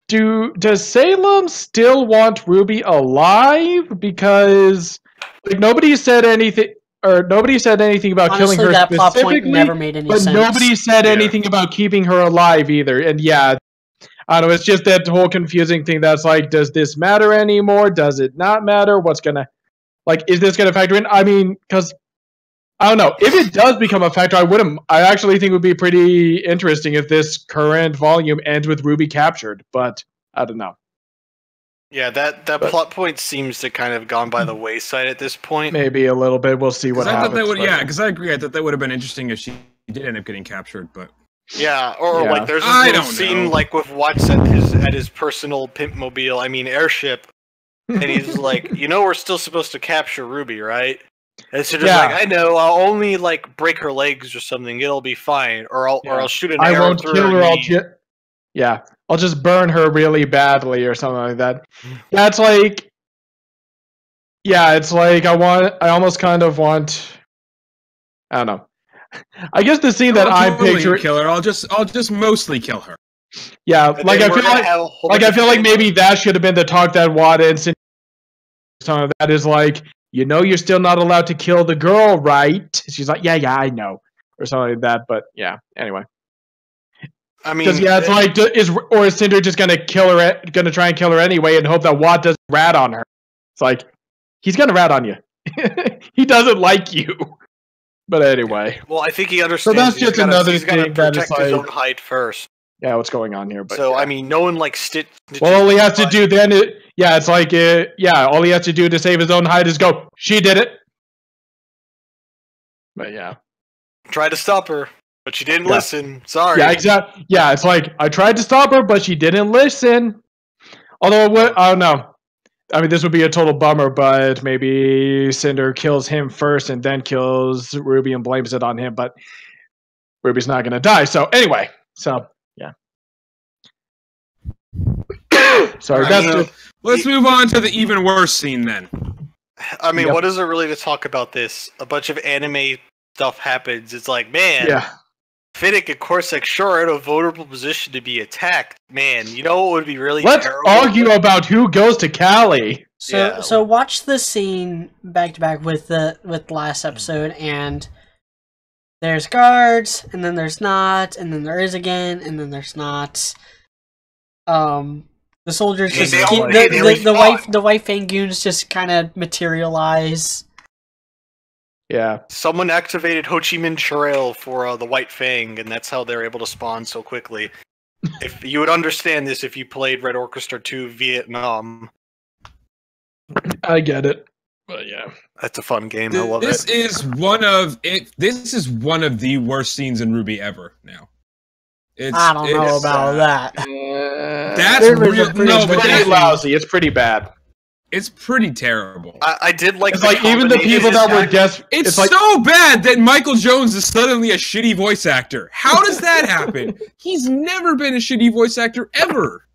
does Salem still want RWBY alive? Because like nobody said anything about Honestly, killing her that specifically, plot point never made any but sense. nobody said anything about keeping her alive either. And I don't know, it's just that whole confusing thing that's like, does this matter anymore? Does it not matter? What's gonna, like, is this gonna factor in? I mean, because I don't know. If it does become a factor, I actually think it would be pretty interesting if this current volume ends with RWBY captured, but I don't know. Yeah, that plot point seems to kind of gone by the wayside at this point. Maybe a little bit. We'll see what happens. Because I agree. I thought that would have been interesting if she did end up getting captured, but yeah, like there's a little scene like with Watts at his personal pimp mobile. I mean airship, and he's like, we're still supposed to capture RWBY, right? And so just like, I know, I'll only like break her legs or something. It'll be fine, or I'll shoot an arrow through her. I won't kill her. I'll just burn her really badly or something like that. That's like, it's like I almost kind of want. I don't know. I guess the scene that I'm picturing, kill her. I'll just mostly kill her. Yeah, like I feel like maybe that should have been the talk that Wada and Cindy. Some of that is like, you're still not allowed to kill the girl, right? She's like, yeah, I know, or something like that. But yeah, anyway. I mean, because it's like, is Cinder just gonna try and kill her anyway, and hope that Watt doesn't rat on her? It's like, he's gonna rat on you. He doesn't like you. But anyway. Well, I think he understands. So that's just another thing that is like his own hide first. Yeah, what's going on here? But so I mean, no one like stitch. Well, all he has to do then, it's like, all he has to do to save his own hide is go. She did it. But yeah, tried to stop her, but she didn't listen. Sorry. Yeah, exactly. Yeah, it's like I tried to stop her, but she didn't listen. Although, I don't know. I mean, this would be a total bummer, but maybe Cinder kills him first and then kills RWBY and blames it on him. But RWBY's not going to die. So anyway, yeah. Sorry, let's move on to the even worse scene then. I mean, what is there really to talk about this? A bunch of anime stuff happens. It's like, man, Finnick and Corsac sure are in a vulnerable position to be attacked. Man, what would be really terrible? Let's argue about who goes to Cali. So watch the scene back to back with last episode, and there's guards, and then there's not, and then there is again, and then there's not. The soldiers just the white Fangoons just kind of materialize. Yeah. Someone activated Ho Chi Minh Trail for the White Fang, and that's how they're able to spawn so quickly. If you would understand this if you played Red Orchestra 2 Vietnam. I get it. But yeah. That's a fun game. I love it. This is one of the worst scenes in RWBY ever now. I don't know about that. That's pretty lousy. It's pretty bad. It's pretty terrible. I did like. It's like even the people that were desperate. It's like, so bad that Michael Jones is suddenly a shitty voice actor. How does that happen? He's never been a shitty voice actor ever.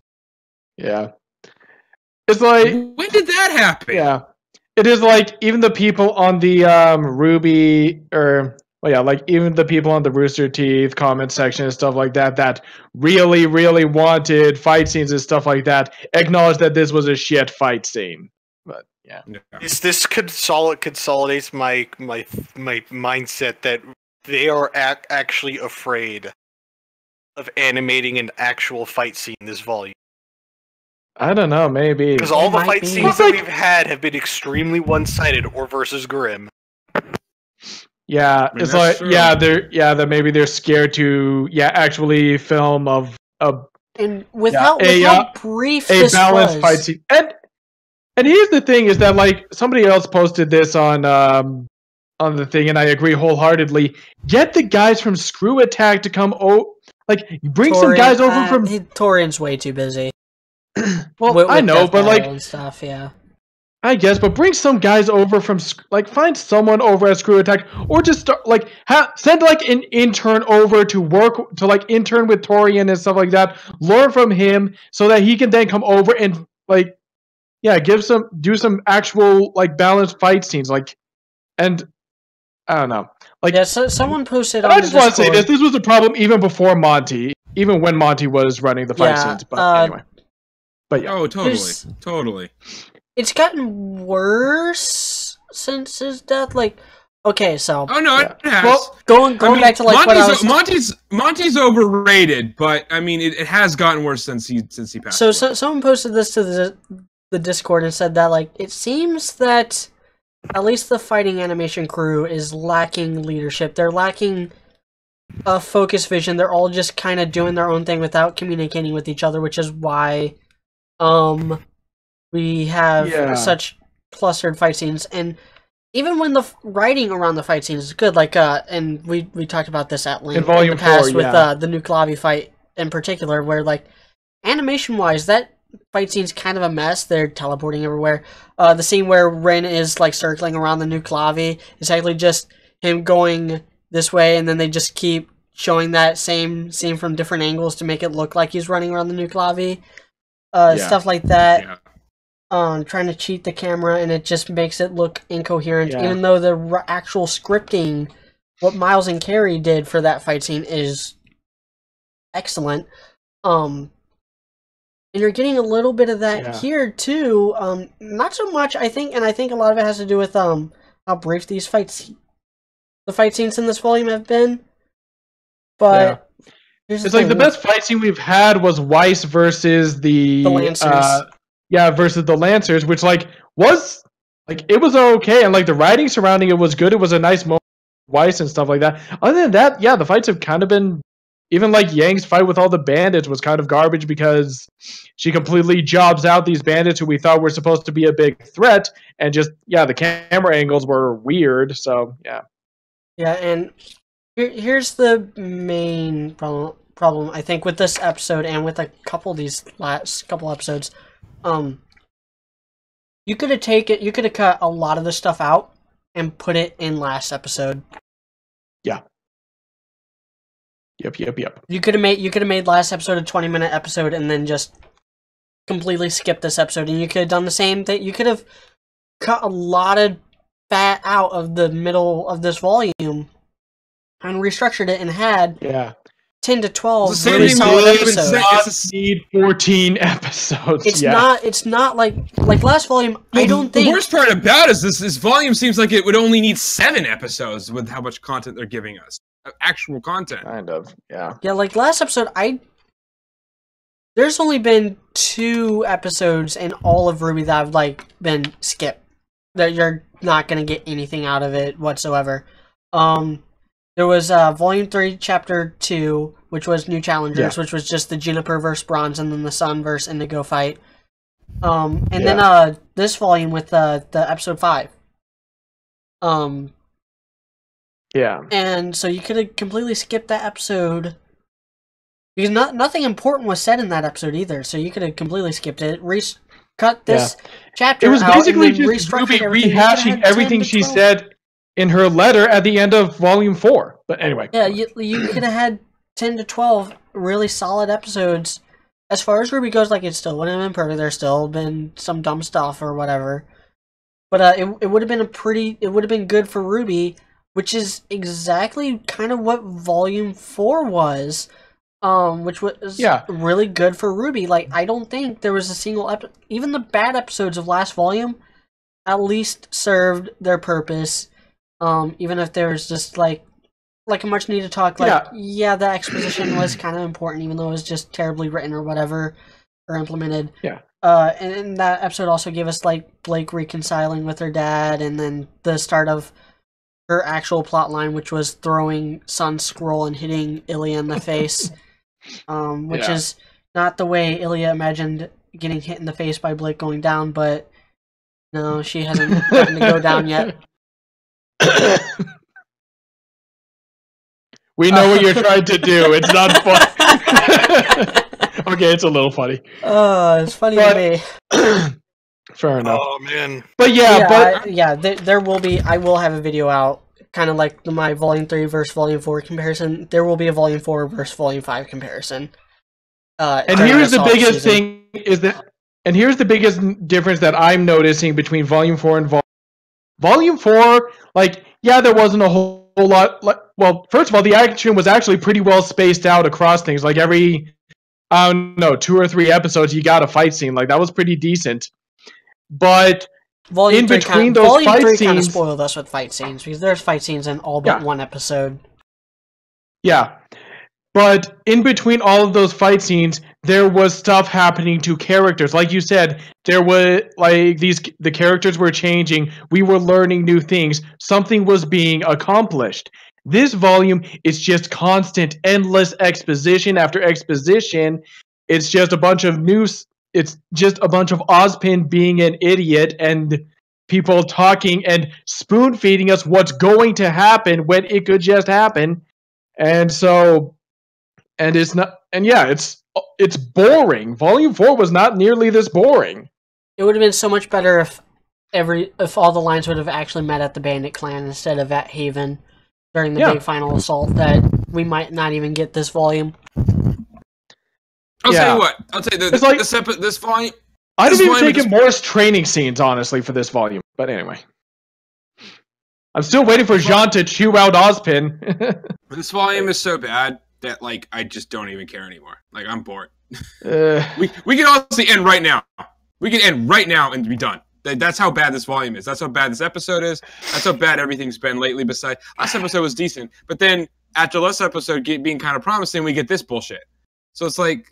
Yeah. It's like, when did that happen? Yeah. it is like even the people on the RWBY or like even the people on the Rooster Teeth comment section and stuff like that that really, really wanted fight scenes and stuff like that acknowledge that this was a shit fight scene. But yeah, this consolidates my mindset that they are actually afraid of animating an actual fight scene this volume. I don't know, maybe because all the fight scenes that we've had have been extremely one-sided or versus grim. Yeah, I mean, it's like true. That maybe they're scared to actually film and with how brief a this balanced was. Fight scene. And here's the thing: is that like somebody else posted this on the thing, and I agree wholeheartedly. Get the guys from Screw Attack to come bring some guys over from. Torian's way too busy. Well, with I know, but like and stuff, yeah. I guess, but bring some guys over from find someone over at Screw Attack, or just start send an intern over to work to intern with Torian and stuff like that. Learn from him so that he can then come over and do some actual balanced fight scenes and I don't know so someone posted. I just want to say this was a problem even before Monty, even when Monty was running the fight scenes. But anyway, but yeah, oh totally. It's gotten worse since his death. Okay, so oh no, it has. Well, going back to Monty's overrated, but I mean it has gotten worse since he passed. So someone posted this to the Discord and said that it seems that at least the fighting animation crew is lacking leadership. They're lacking a focused vision. They're all just kind of doing their own thing without communicating with each other, which is why we have such clustered fight scenes. And even when the writing around the fight scenes is good, and we talked about this at length in the past with the new Klavi fight in particular, where animation wise that fight scene's kind of a mess. They're teleporting everywhere. The scene where Ren is circling around the new Klavi is actually just him going this way, and then they just keep showing that same scene from different angles to make it look like he's running around the new Klavi. Stuff like that. Yeah. Trying to cheat the camera, and it just makes it look incoherent, even though the actual scripting, what Miles and Carrie did for that fight scene is excellent. And you're getting a little bit of that here too. Not so much, I think, and I think a lot of it has to do with how brief the fight scenes in this volume have been. But it's the best fight scene we've had was Weiss versus the Lancers. Versus the Lancers, which was it was okay, and the writing surrounding it was good. It was a nice moment with Weiss and stuff like that. Other than that, the fights have kind of been, even Yang's fight with all the bandits was kind of garbage because she completely jobs out these bandits who we thought were supposed to be a big threat, and just the camera angles were weird. So and here's the main problem I think with this episode and with a couple of these last couple episodes. You could have cut a lot of the stuff out and put it in last episode. Yeah. Yep. You could have made last episode a 20-minute episode and then just completely skipped this episode, and you could have done the same thing. You could have cut a lot of fat out of the middle of this volume and restructured it and had 10 to 12 really solid episodes. Need 14 episodes. It's not like last volume. I don't think the worst part about it is this volume seems like it would only need 7 episodes with how much content they're giving us. Actual content. Kind of, yeah. Yeah, last episode, there's only been 2 episodes in all of RWBY that have been skipped. That you're not gonna get anything out of it whatsoever. There was Volume 3, Chapter 2, which was New Challengers, which was just the Juniper versus Bronze, and then the Sun versus Indigo fight. And then this volume with the Episode 5. And so you could have completely skipped that episode. Because nothing important was said in that episode either, so you could have completely skipped it. Cut this chapter out. It was basically just RWBY rehashing everything she said in her letter at the end of Volume 4. But anyway. Yeah, you could have had 10 to 12 really solid episodes. As far as RWBY goes, it still wouldn't have been perfect. There's still been some dumb stuff or whatever. But it would have been it would have been good for RWBY, which is exactly kind of what Volume 4 was. Which was really good for RWBY. Like, I don't think there was a single even the bad episodes of last volume at least served their purpose. Even if there's just like a much needed talk, like the exposition was kind of important, even though it was just terribly written or whatever, or implemented. Yeah. And that episode also gave us like Blake reconciling with her dad, and then the start of her actual plot line, which was throwing Sun Scroll and hitting Ilya in the face. Which is not the way Ilya imagined getting hit in the face by Blake going down, but no, she hasn't gotten to go down yet. We know what you're trying to do. It's not fun. Okay, it's a little funny. It's funny to me. Fair enough. Oh man. But there will be. I will have a video out, kind of like my Volume 3 versus Volume 4 comparison. There will be a Volume 4 versus Volume 5 comparison. And here's the biggest thing is that, and here's the biggest difference that I'm noticing between Volume 4 and Volume 4. Like, there wasn't a whole lot. Well, first of all, the action was actually pretty well spaced out across things. Like every, 2 or 3 episodes, you got a fight scene. Like that was pretty decent. But Volume in between those Volume fight 3 scenes, kind of spoiled us with fight scenes, because there's fight scenes in all but one episode. Yeah. But in between all of those fight scenes, there was stuff happening to characters. Like you said, there was the characters were changing. We were learning new things. Something was being accomplished. This volume is just constant, endless exposition after exposition. It's just a bunch of news. It's just a bunch of Ozpin being an idiot and people talking and spoon feeding us what's going to happen when it could just happen. And so, and it's not, and it's boring. Volume 4 was not nearly this boring. It would have been so much better if all the lines would have actually met at the Bandit Clan instead of at Haven during the big final assault, that we might not even get this volume. I'll tell you what. I'll tell you this volume. I'd have even taken more training scenes, honestly, for this volume. But anyway, I'm still waiting for Jean to chew out Ozpin. This volume is so bad that I just don't even care anymore. Like, I'm bored. We can honestly end right now. We can end right now and be done. That's how bad this volume is. That's how bad this episode is. That's how bad everything's been lately. Besides, last episode was decent, but then after last episode being kind of promising, we get this bullshit. So it's like,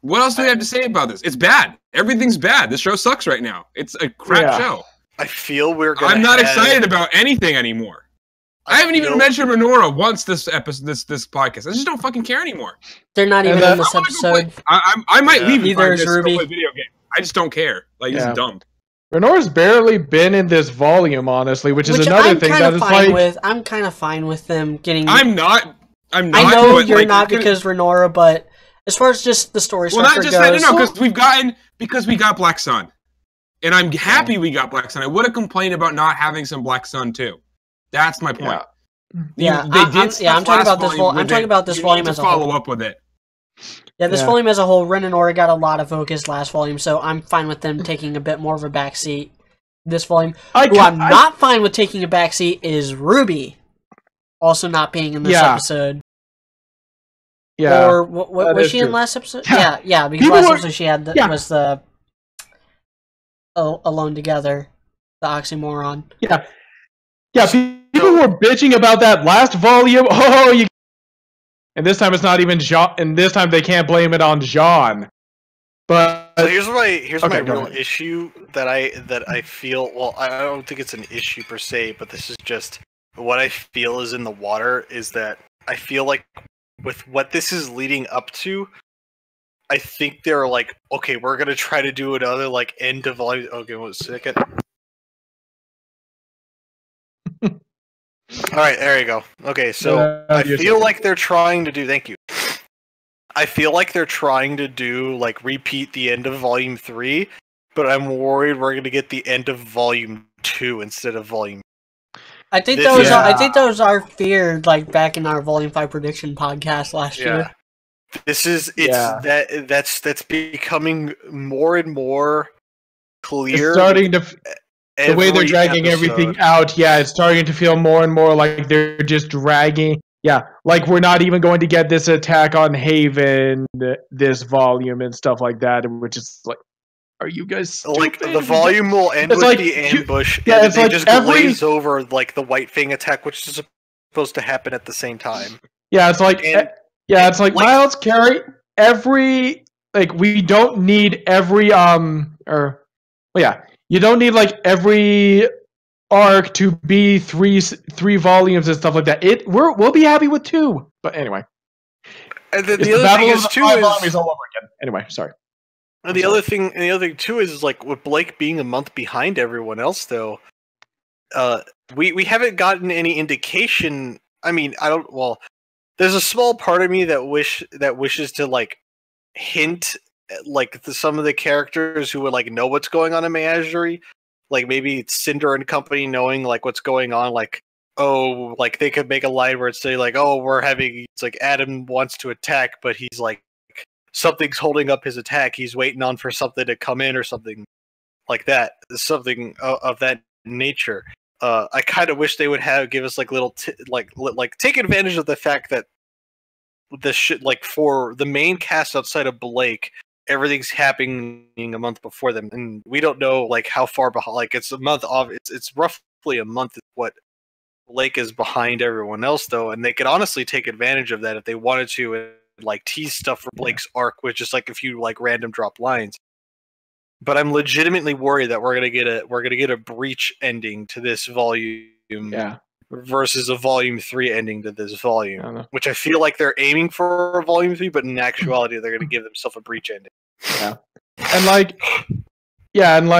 what else do we have to say about this? It's bad. Everything's bad. This show sucks right now. It's a crap show. I feel I'm not excited about anything anymore. I haven't even mentioned Renora once this episode, this podcast. I just don't fucking care anymore. They're not even in this episode. I might leave either is RWBY. Video game. I just don't care. Like, it's dumb. Renora's barely been in this volume, honestly, which is another thing that is like. I'm kind of fine with them getting. I'm not. I know you're not because Renora, but as far as just the story structure goes, because we got Black Sun, and I'm happy we got Black Sun. I would have complained about not having some Black Sun too. That's my point. I'm talking about this. I'm talking about this volume as a whole. Follow up with it. Yeah, this volume as a whole, Ren and Nora got a lot of focus last volume, so I'm fine with them taking a bit more of a backseat this volume. I'm not fine with taking a backseat is RWBY also not being in this episode. Yeah. Or what was she in last episode? Yeah, because last episode she had was the Alone Together, the oxymoron. Yeah. Yeah, people were bitching about that last volume. And this time it's not even Jean, and this time they can't blame it on Jean. But so here's my real issue that I feel. Well, I don't think it's an issue per se, but this is just what I feel is in the water. Is that I feel like with what this is leading up to, I think they're like, okay, we're gonna try to do another end of volume. Okay, 1 second. All right, there you go. Okay, so I feel like they're trying to do. Thank you. I feel like they're trying to do repeat the end of Volume 3, but I'm worried we're gonna get the end of Volume 2 instead of Volume. I think that was our fear, back in our Volume 5 prediction podcast last year. That's becoming more and more clear. It's starting to. the way they're dragging everything out, yeah, it's starting to feel more and more like they're just dragging. Yeah, like we're not even going to get this attack on Haven this volume and stuff like that, which is like, are you guys stupid? Like the volume will end with the ambush, and it's they just glaze over like the White Fang attack, which is supposed to happen at the same time. Yeah, it's like it's like Miles, carry every we don't need every you don't need like every arc to be three volumes and stuff like that. We'll be happy with 2. But anyway. And then the other thing is too is all over again. Anyway, sorry. And the other thing too is like with Blake being a month behind everyone else though, we haven't gotten any indication. I mean, there's a small part of me that wishes to like hint like some of the characters who would like know what's going on in Menagerie, like maybe it's Cinder and company knowing like what's going on, like like they could make a line where it's say like, it's like Adam wants to attack, but he's like something's holding up his attack. He's waiting on for something to come in or something like that. Something of that nature. I kind of wish they would give us like little like take advantage of the fact that the shit like for the main cast outside of Blake, everything's happening a month before them, and we don't know like how far behind. Like it's a month off. It's roughly a month is what Blake is behind everyone else though, and they could honestly take advantage of that if they wanted to, and like tease stuff for Blake's arc with just like a few like random drop lines. But I'm legitimately worried that we're gonna get a Breach ending to this volume. Yeah. Versus a volume 3 ending to this volume, which I feel like they're aiming for a volume 3, but in actuality, they're going to give themselves a Breach ending. Yeah, and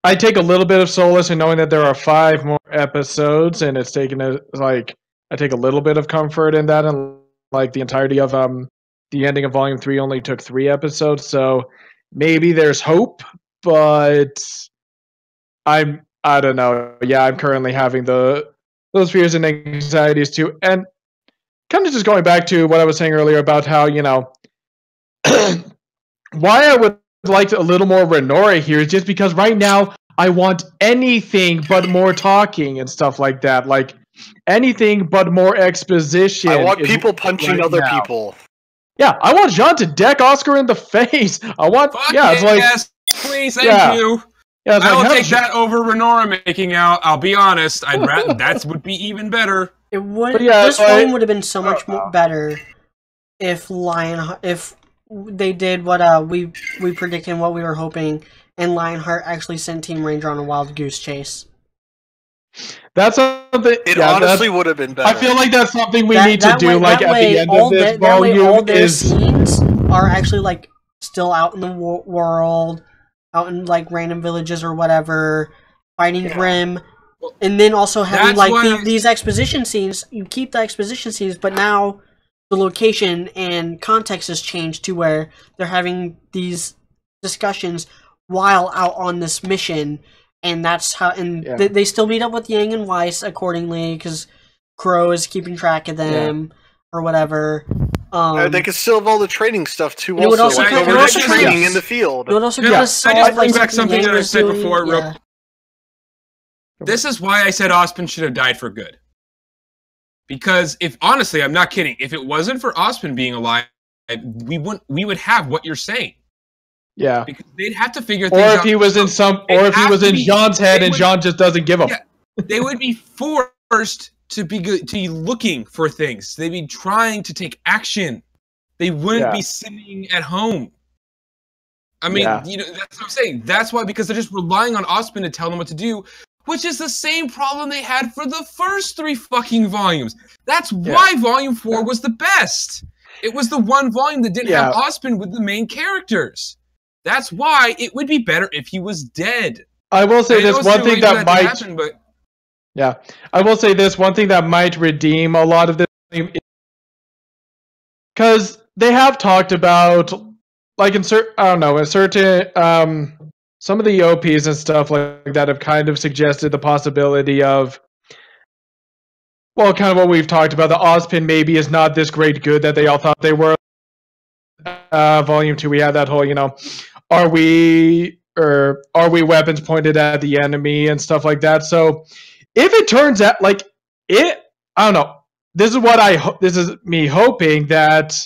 I take a little bit of solace in knowing that there are 5 more episodes, and it's taken I take a little bit of comfort in that, and like the entirety of the ending of volume 3 only took 3 episodes, so maybe there's hope, but I don't know. Yeah, I'm currently having those fears and anxieties too. And kind of just going back to what I was saying earlier about how, why I would like a little more Renora here is just because right now I want anything but more talking and stuff like that. Like anything but more exposition. I want people punching other people. Yeah, I want Jean to deck Oscar in the face. I want it's like yes, please, thank you. Yeah, I will take that over Renora making out. I'll be honest. I'd rather that would be even better. It would. This volume would have been so much more better if they did what we predicted and what we were hoping, and Lionheart actually sent Team Ranger on a wild goose chase. That's something. It honestly would have been better. I feel like that's something we need to do. Like at the end of this volume, all their scenes are actually like still out in the world. Out in like random villages or whatever, fighting Grim, and then also having like these exposition scenes. You keep the exposition scenes, but now the location and context has changed to where they're having these discussions while out on this mission, and that's how. And they still meet up with Yang and Weiss accordingly because Crow is keeping track of them or whatever. They could still have all the training stuff too. It would also training in the field. It would also I just bring back something that I said before. This is why I said Ospen should have died for good. Because honestly, I'm not kidding. If it wasn't for Ospen being alive, we would have what you're saying. Yeah. Because they'd have to figure things out. Or if he was in Jean's head and Jean just doesn't give up. Yeah, they would be forced to be looking for things. They'd be trying to take action. They wouldn't be sitting at home. I mean, that's what I'm saying. That's why, because they're just relying on Ospen to tell them what to do, which is the same problem they had for the first 3 fucking volumes. That's why Volume 4 was the best. It was the one volume that didn't have Ospen with the main characters. That's why it would be better if he was dead. I will say this one thing that might happen, but I will say this one thing that might redeem a lot of this, because they have talked about, like in certain some of the OPs and stuff like that have kind of suggested the possibility of, well, kind of what we've talked about. The Ozpin maybe is not this great good that they all thought they were. Volume 2, we had that whole, RWBY weapons pointed at the enemy and stuff like that. So if it turns out like it, I don't know. This is what this is me hoping that,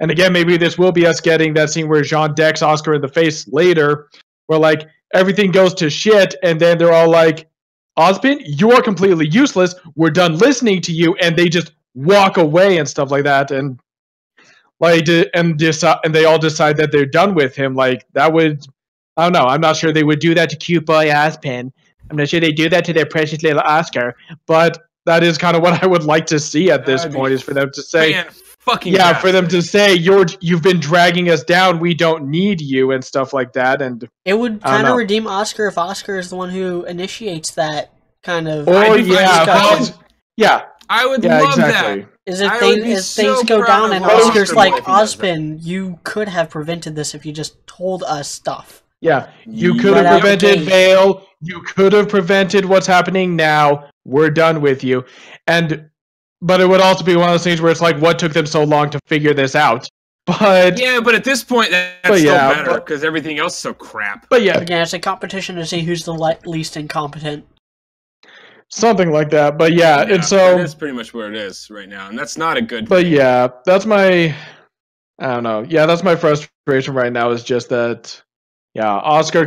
and again, maybe this will be us getting that scene where Jean decks Oscar in the face later, where like everything goes to shit, and then they're all like, Ozpin, you are completely useless. We're done listening to you, and they just walk away and stuff like that, and like and they all decide that they're done with him. Like that would, I don't know. I'm not sure they would do that to cute boy Ozpin. I'm not sure they do that to their precious little Oscar, but that is kind of what I would like to see at this point, is for them to say, for them to say, you've been dragging us down, we don't need you, and stuff like that. And it would kind of redeem Oscar if Oscar is the one who initiates that kind of. I would love that. Is if things go down and Oscar's like, Ozpin, you could have prevented this if you just told us stuff. Yeah, you could have prevented Vale. You could have prevented what's happening now. We're done with you. But it would also be one of those things where it's like, what took them so long to figure this out? But yeah, but at this point, that's still better because everything else is so crap. But yeah, again, it's a competition to see who's the least incompetent. Something like that. But yeah, and so that's pretty much where it is right now, and that's not a good. But yeah, that's my. I don't know. Yeah, that's my frustration right now. Is just that. Yeah, Oscar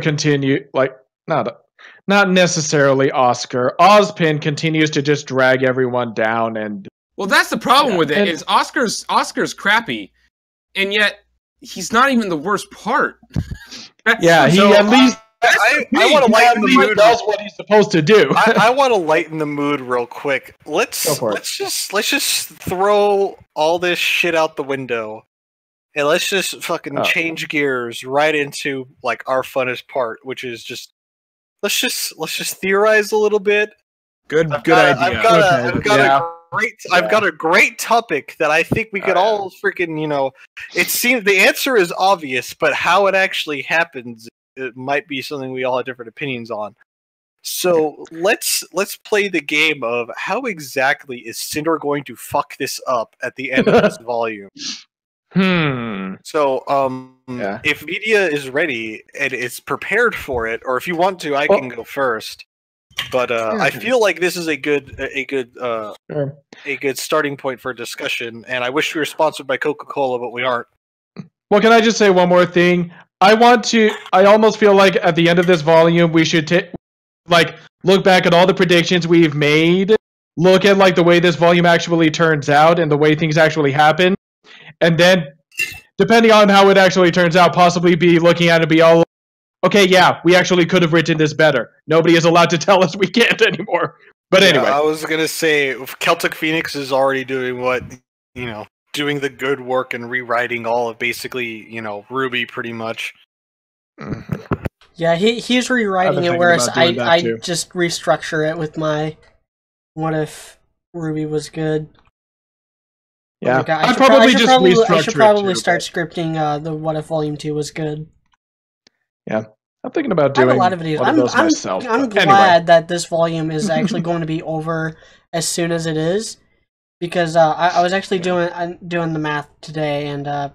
not necessarily Oscar. Ozpin continues to just drag everyone down, and well, that's the problem with it. Is Oscar's crappy, and yet he's not even the worst part. Yeah, he at least. I want to lighten the mood. Does what he's supposed to do. I want to lighten the mood real quick. Let's just throw all this shit out the window. And let's just fucking change gears right into like our funnest part, which is just let's just theorize a little bit. Good idea. I've got a great topic that I think we could all freaking, it seems the answer is obvious, but how it actually happens, it might be something we all have different opinions on. So let's play the game of how exactly is Cinder going to fuck this up at the end of this volume. So, if media is ready and it's prepared for it, or if you want to, I can go first. But I feel like this is a good starting point for a discussion. And I wish we were sponsored by Coca-Cola, but we aren't. Well, can I just say one more thing? I almost feel like at the end of this volume, we should look back at all the predictions we've made, look at like the way this volume actually turns out and the way things actually happen. And then, depending on how it actually turns out, possibly be looking at it and be all, okay, yeah, we actually could have written this better. Nobody is allowed to tell us we can't anymore. But anyway. I was going to say, Celtic Phoenix is already doing doing the good work and rewriting all of basically, RWBY pretty much. Yeah, he's rewriting it, whereas I just restructure it with my, what if RWBY was good? Yeah, oh God, I should probably start scripting the What If Volume 2 was good. Yeah, I'm thinking about doing a lot of videos. myself. I'm glad that this volume is actually going to be over as soon as it is, because I was actually doing the math today, and I'm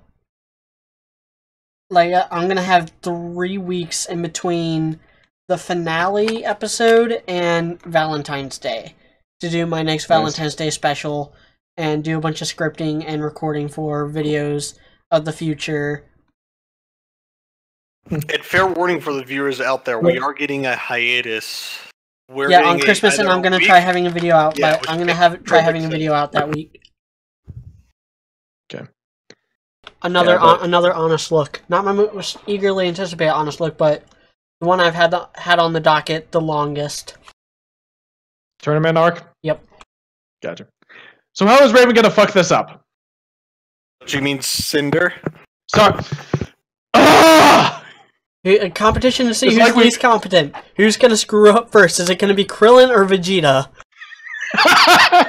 gonna have 3 weeks in between the finale episode and Valentine's Day to do my next Valentine's Day special. And do a bunch of scripting and recording for videos of the future. And fair warning for the viewers out there, we are getting a hiatus. On Christmas, and I'm gonna try having a video out. I'm gonna try having a video out that week. Okay. Another honest look. Not my most eagerly anticipated honest look, but the one I've had on the docket the longest. Tournament arc? Yep. Gotcha. So how is Raven gonna fuck this up? Do you mean Cinder? Sorry. A competition to see who's least competent. Who's gonna screw up first? Is it gonna be Krillin or Vegeta?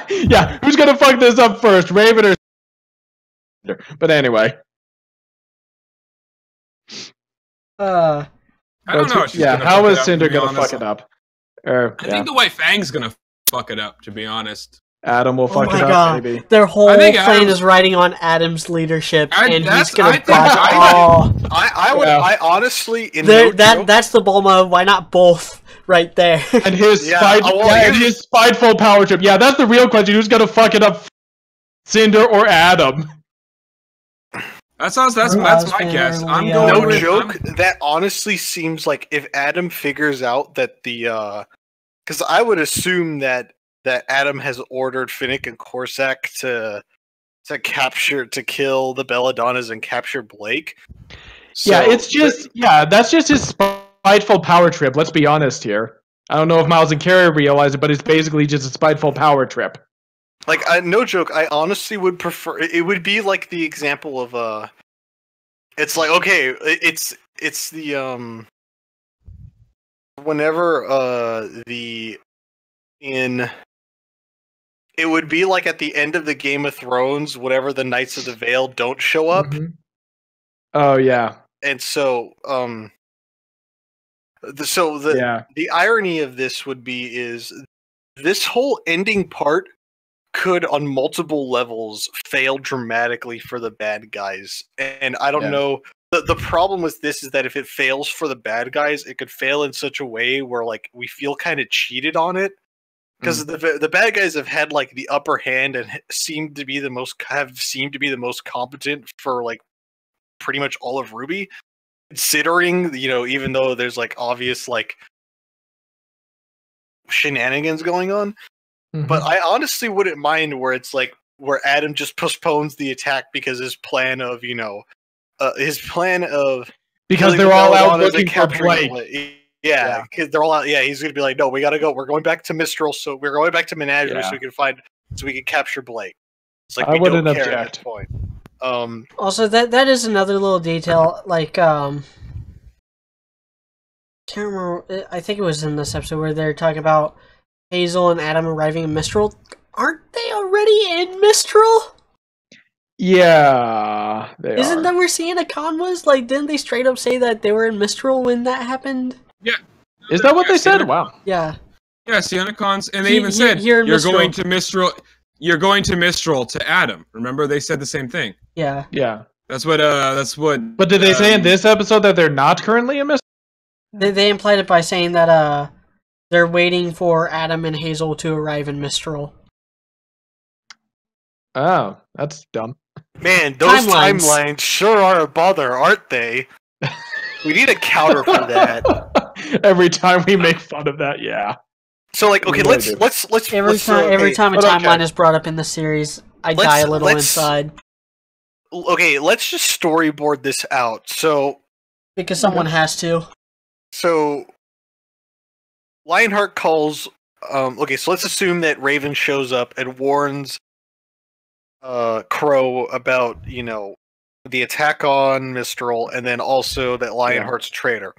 Yeah, who's gonna fuck this up first? Raven or Cinder? But anyway. I don't know. How is Cinder gonna fuck it up? I think the White Fang's gonna fuck it up, to be honest. Adam will fuck it up, maybe. Their whole plane is riding on Adam's leadership, and he's gonna I honestly, that's the Bulma. Why not both? Right there. And his his spiteful power trip. Yeah, that's the real question. Who's gonna fuck it up, Cinder or Adam? That's my guess. I'm going no joke. That honestly seems like if Adam figures out that the because I would assume that Adam has ordered Finnick and Corsac to kill the Belladonnas and capture Blake. So, yeah, it's just that's just his spiteful power trip. Let's be honest here. I don't know if Miles and Carrie realize it, but it's basically just a spiteful power trip. Like, no joke. I honestly would prefer. It would be like the example of it's like, okay, it's the whenever it would be like at the end of the Game of Thrones, whenever the Knights of the Vale don't show up. Mm-hmm. Oh yeah. And so the irony of this would be is this whole ending part could on multiple levels fail dramatically for the bad guys. And I don't know, the problem with this is that if it fails for the bad guys, it could fail in such a way where like we feel kind of cheated on it. Because the bad guys have had like the upper hand and have seemed to be the most competent for like pretty much all of RWBY. Considering, even though there's like obvious like shenanigans going on, but I honestly wouldn't mind where it's like where Adam just postpones the attack because his plan of because they're all out looking for Blake. Yeah, because they're all out. Yeah, he's gonna be like, no, we gotta go. We're going back to Mistral, so we're going back to Menagerie so we can capture Blake. It's like I wouldn't object at this point. Also, that is another little detail. Like, can't remember. I think it was in this episode where they're talking about Hazel and Adam arriving in Mistral. Aren't they already in Mistral? Yeah, Isn't that where Sienna Khan was? Like, didn't they straight up say that they were in Mistral when that happened? Yeah. Is that what they said? Wow. Yeah. Yeah, Sienna Khan's, and they even said you're going to Mistral. You're going to Mistral to Adam. Remember, they said the same thing. Yeah. Yeah. That's what. But did they say in this episode that they're not currently in Mistral? They implied it by saying that they're waiting for Adam and Hazel to arrive in Mistral. Oh, that's dumb. Man, those timelines sure are a bother, aren't they? We need a counter for that. Every time we make fun of that, yeah. So like, okay, let's every time a timeline is brought up in the series, I die a little inside. Okay, let's just storyboard this out. So because someone has to. So Lionheart calls. Okay, so let's assume that Raven shows up and warns Crow about the attack on Mistral, and then also that Lionheart's a traitor.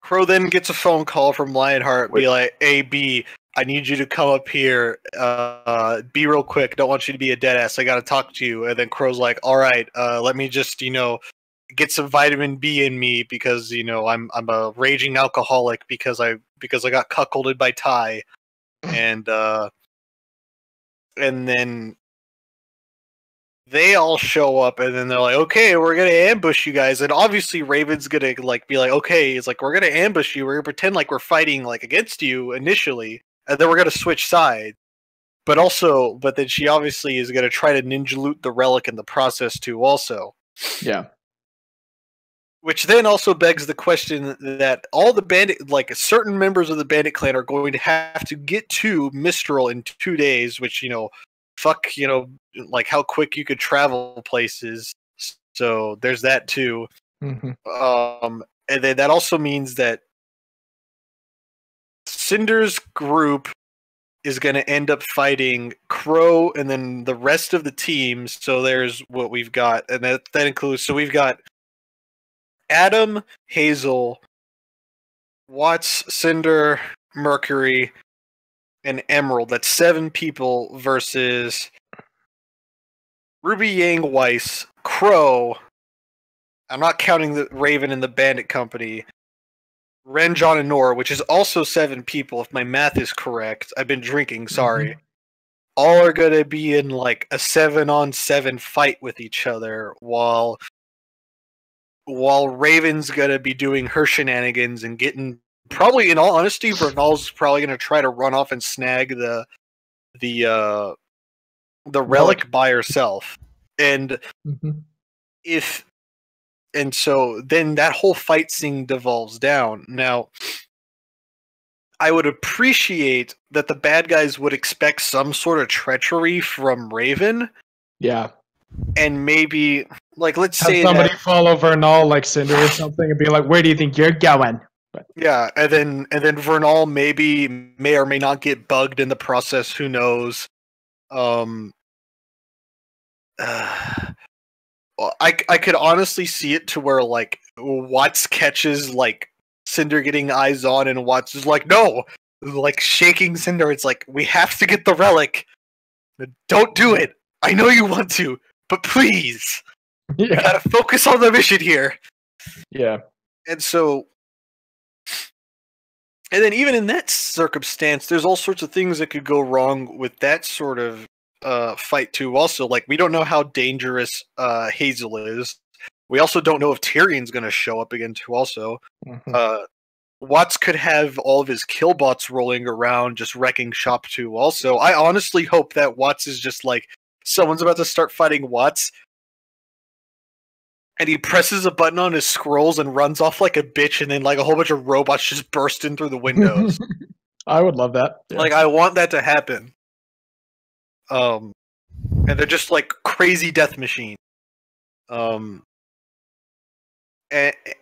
Crow then gets a phone call from Lionheart, be like, "Hey, B, I need you to come up here. Be real quick. Don't want you to be a dead ass. I gotta talk to you." And then Crow's like, "All right, let me just get some vitamin B in me because I'm a raging alcoholic because I got cuckolded by Ty," and then they all show up, and then they're like, "Okay, we're gonna ambush you guys." And obviously, Raven's gonna be like, "Okay," it's like, "We're gonna ambush you. We're gonna pretend like we're fighting against you initially, and then we're gonna switch sides." But then she obviously is gonna try to ninja loot the relic in the process too. Also, yeah. Which then also begs the question that all the bandit, certain members of the bandit clan, are going to have to get to Mistral in 2 days. Which how quick you could travel places. So there's that too. And then that also means that Cinder's group is going to end up fighting Crow and then the rest of the teams. So there's what we've got, and that includes. So we've got Adam, Hazel, Watts, Cinder, Mercury, and Emerald. That's 7 people versus RWBY, Yang, Weiss, Crow. I'm not counting the Raven and the Bandit Company. Ren, John, and Nora, which is also 7 people, if my math is correct. I've been drinking, sorry. All are going to be in like a 7-on-7 fight with each other, while Raven's going to be doing her shenanigans and getting, probably in all honesty, Vernal's probably going to try to run off and snag the relic by herself. And so then that whole fight scene devolves down. Now, I would appreciate that the bad guys would expect some sort of treachery from Raven. Yeah. And maybe, like, let's have say somebody follow Vernal, like Cinder or something, and be like, "Where do you think you're going?" But, yeah, and then Vernal may or may not get bugged in the process. Who knows? Well, I could honestly see it to where, like, Watts catches, like, Cinder getting eyes on, and Watts is like, no! Like, shaking Cinder. It's like, we have to get the relic. Don't do it. I know you want to, but please. Yeah. We gotta focus on the mission here. Yeah. And so... And then even in that circumstance, there's all sorts of things that could go wrong with that sort of fight too. Also, like, we don't know how dangerous Hazel is. We also don't know if Tyrion's going to show up again too. Also, Watts could have all of his killbots rolling around, just wrecking shop too. Also, I honestly hope that Watts is just like, someone's about to start fighting Watts, and he presses a button on his scrolls and runs off like a bitch, and then like a whole bunch of robots just burst in through the windows. I would love that. Yeah. Like, I want that to happen. And they're just like crazy death machine. And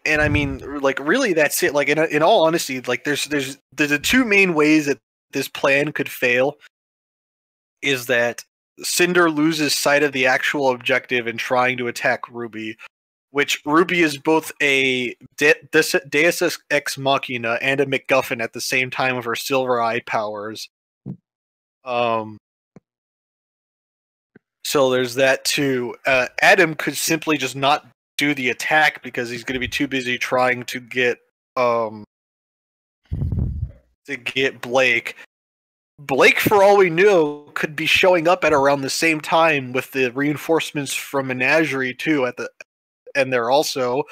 I mean, like, really, that's it. Like, in all honesty, like, there's the 2 main ways that this plan could fail. Is that Cinder loses sight of the actual objective in trying to attack RWBY, which RWBY is both a Deus Ex Machina and a MacGuffin at the same time of her Silver Eye powers. So there's that too. Adam could simply just not do the attack because he's going to be too busy trying to get Blake. Blake, for all we know, could be showing up at around the same time with the reinforcements from Menagerie too. And they're also,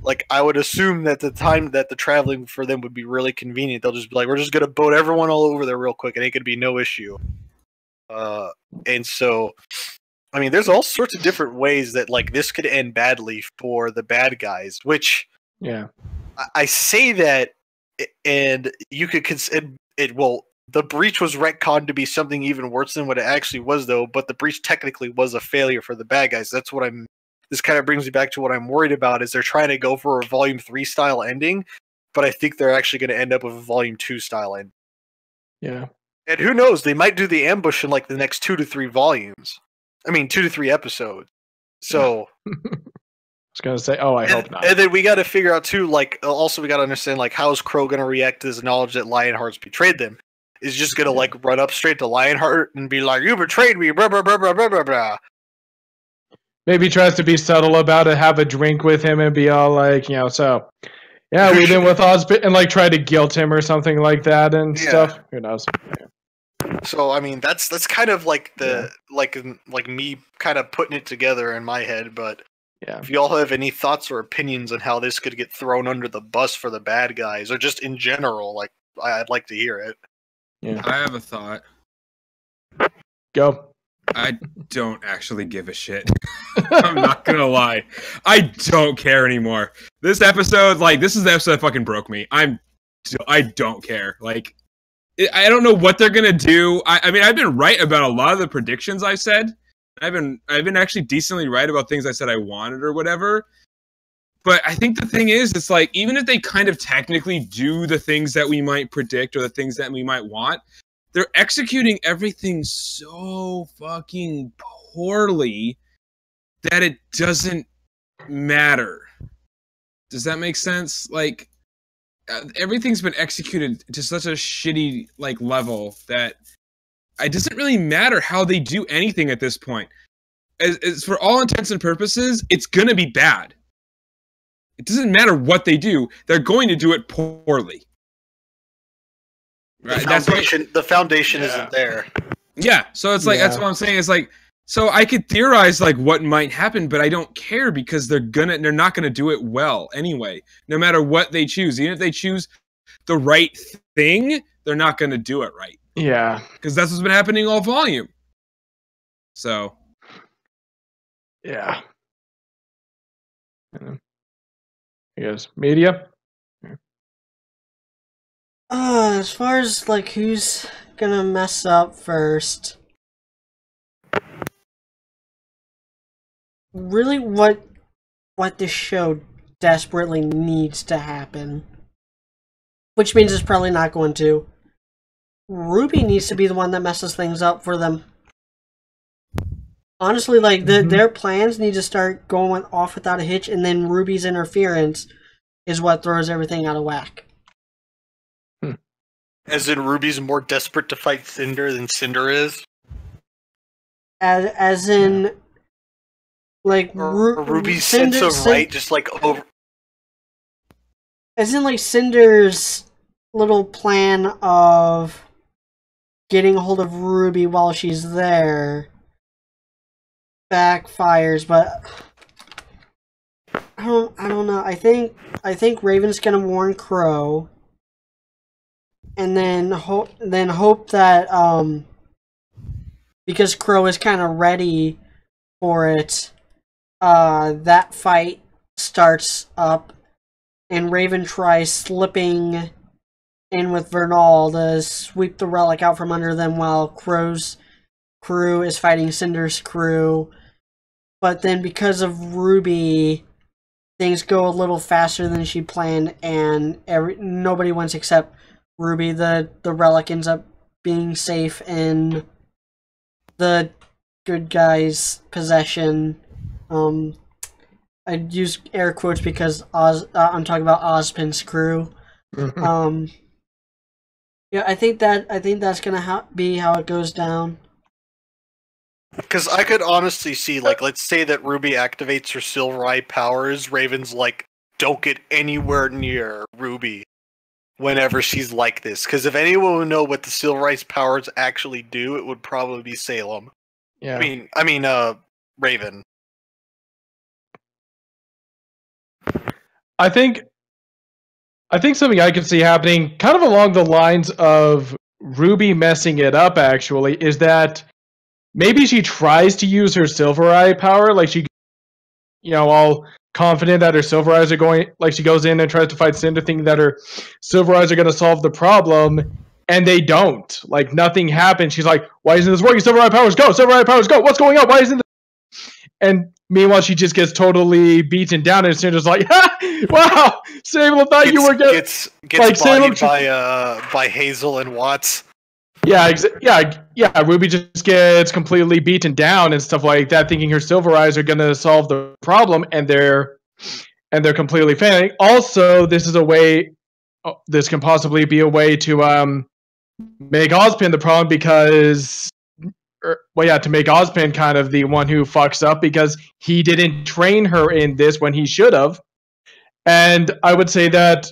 like, I would assume that the time that the traveling for them would be really convenient. They'll just be like, we're just going to boat everyone all over there real quick, and it could be no issue. And so, I mean, there's all sorts of different ways that, like, this could end badly for the bad guys, which, yeah, I say that, and you could consider it. Well, the breach was retconned to be something even worse than what it actually was, though. But the breach technically was a failure for the bad guys. That's what this kind of brings me back to what I'm worried about. Is they're trying to go for a Volume 3 style ending, but I think they're actually going to end up with a Volume 2 style ending. Yeah. And who knows? They might do the ambush in like the next 2 to 3 volumes. I mean, 2 to 3 episodes. So, I was gonna say, I hope not. And then we got to figure out too. Like, also we got to understand, like, how is Crow gonna react to his knowledge that Lionheart's betrayed them? Is he just gonna like run up straight to Lionheart and be like, "You betrayed me," blah blah blah blah blah blah blah. Maybe he tries to be subtle about it, have a drink with him, and be all like, so. Yeah, we've been with Osbit, and like try to guilt him or something like that and stuff. Who knows? So I mean, that's kind of like like me kind of putting it together in my head. But if y'all have any thoughts or opinions on how this could get thrown under the bus for the bad guys, or just in general, like, I'd like to hear it. Yeah, I have a thought. Go. I don't actually give a shit. I'm not gonna lie. I don't care anymore. This episode, like, this is the episode that fucking broke me. I don't care. Like, I don't know what they're gonna do. I mean, I've been right about a lot of the predictions I said. I've been actually decently right about things I said I wanted or whatever. But I think the thing is, it's like, even if they kind of technically do the things that we might predict or the things that we might want, they're executing everything so fucking poorly that it doesn't matter. Does that make sense? Like, everything's been executed to such a shitty, like, level that it doesn't really matter how they do anything at this point. As for all intents and purposes, it's gonna be bad. It doesn't matter what they do; they're going to do it poorly. Right? The foundation isn't there. Yeah, so it's like that's what I'm saying. It's like, so I could theorize like what might happen, but I don't care because they're not gonna do it well anyway. No matter what they choose, even if they choose the right thing, they're not gonna do it right. Yeah, because that's what's been happening all volume. So, yeah. I guess media. As far as like who's gonna mess up first, really, what this show desperately needs to happen, which means it's probably not going to. RWBY needs to be the one that messes things up for them. Honestly, like their plans need to start going off without a hitch, and then RWBY's interference is what throws everything out of whack. As in, RWBY's more desperate to fight Cinder than Cinder is? As in, like... RWBY's sense of right just, like, over... As in, like, Cinder's little plan of getting a hold of RWBY while she's there backfires, but... I don't know. I think Raven's gonna warn Crow, and then hope that because Crow is kind of ready for it, that fight starts up, and Raven tries slipping in with Vernal to sweep the relic out from under them while Crow's crew is fighting Cinder's crew. But then because of RWBY, things go a little faster than she planned, and nobody wins except RWBY. The relic ends up being safe in the good guys' possession. I use air quotes because I'm talking about Ozpin's crew. Yeah, I think that's gonna be how it goes down. Because I could honestly see, like, let's say that RWBY activates her Silver Eye powers, Raven's like, don't get anywhere near RWBY whenever she's like this. Because if anyone would know what the Silver Eye's powers actually do, it would probably be Salem. Yeah. I mean, Raven. I think something I could see happening, kind of along the lines of RWBY messing it up, actually, is that maybe she tries to use her Silver Eye power, like she, all confident that her Silver Eyes are going, like she goes in and tries to fight Cinder, thinking that her Silver Eyes are going to solve the problem, and they don't. Like, nothing happens. She's like, why isn't this working? Silver Eye powers, go! Silver Eye powers, go! What's going on? Why isn't this? And meanwhile, she just gets totally beaten down, and Cinder's like, ha! Wow! Salem thought you were getting... Gets like, bodied by Hazel and Watts. Yeah, RWBY just gets completely beaten down and stuff like that, thinking her Silver Eyes are gonna solve the problem, and they're completely failing. Also, this can possibly be a way to make Ozpin the problem, because to make Ozpin kind of the one who fucks up because he didn't train her in this when he should have. And I would say that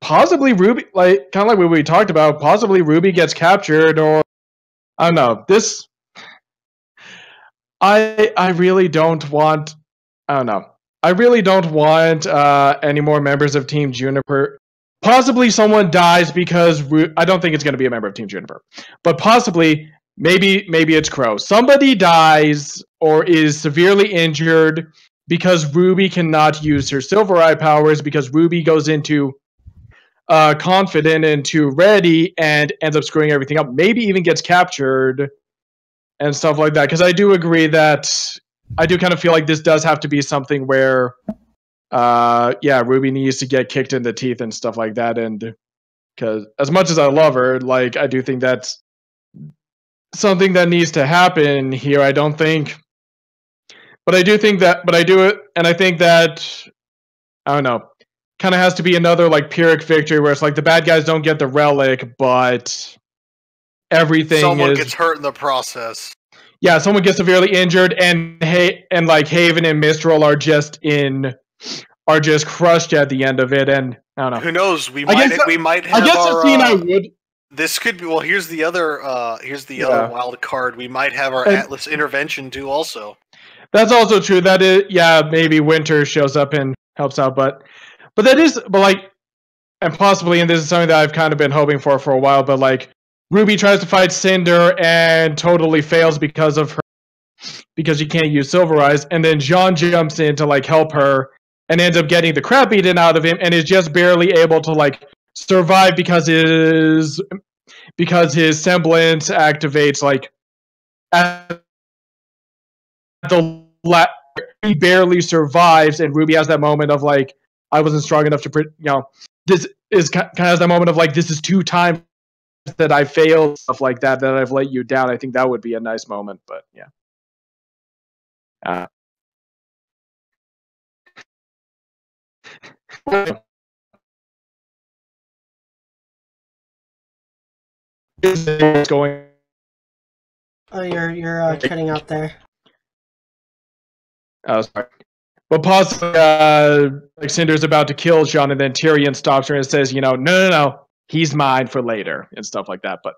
possibly RWBY, like kind of like what we talked about, possibly RWBY gets captured, or I don't know. This, I really don't want. I don't know. I really don't want any more members of Team Juniper. Possibly someone dies because I don't think it's going to be a member of Team Juniper, but possibly maybe it's Crow. Somebody dies or is severely injured because RWBY cannot use her Silver Eye powers, because RWBY goes into confident and too ready and ends up screwing everything up. Maybe even gets captured and stuff like that. Because I do agree that I do kind of feel like this does have to be something where, RWBY needs to get kicked in the teeth and stuff like that. And because as much as I love her, like I do think that's something that needs to happen here. I don't think, but I do think that, but I do it, and I think that I don't know. Kind of has to be another like Pyrrhic victory where it's like the bad guys don't get the relic, but someone gets hurt in the process. Yeah, someone gets severely injured, and like Haven and Mistral are just in are just crushed at the end of it, and I don't know. Who knows? We might have. I guess the scene I would. This could be. Well, here's the other. Other wild card. We might have our Atlas intervention too. Also, that's also true. That is, yeah, maybe Winter shows up and helps out, but like, and possibly, and this is something that I've kind of been hoping for a while, but like, RWBY tries to fight Cinder and totally fails because she can't use Silver Eyes, and then Jean jumps in to like help her and ends up getting the crap beaten out of him and is just barely able to like survive because his semblance activates like at the he barely survives, and RWBY has that moment of like, I wasn't strong enough to, this is kind of that moment of like, this is 2 times that I failed, stuff like that I've let you down. I think that would be a nice moment, but yeah. What's going? Oh, you're cutting out there. Oh, sorry. But possibly, like Cinder's about to kill Jean, and then Tyrion stops her and says, no, he's mine for later, and stuff like that. But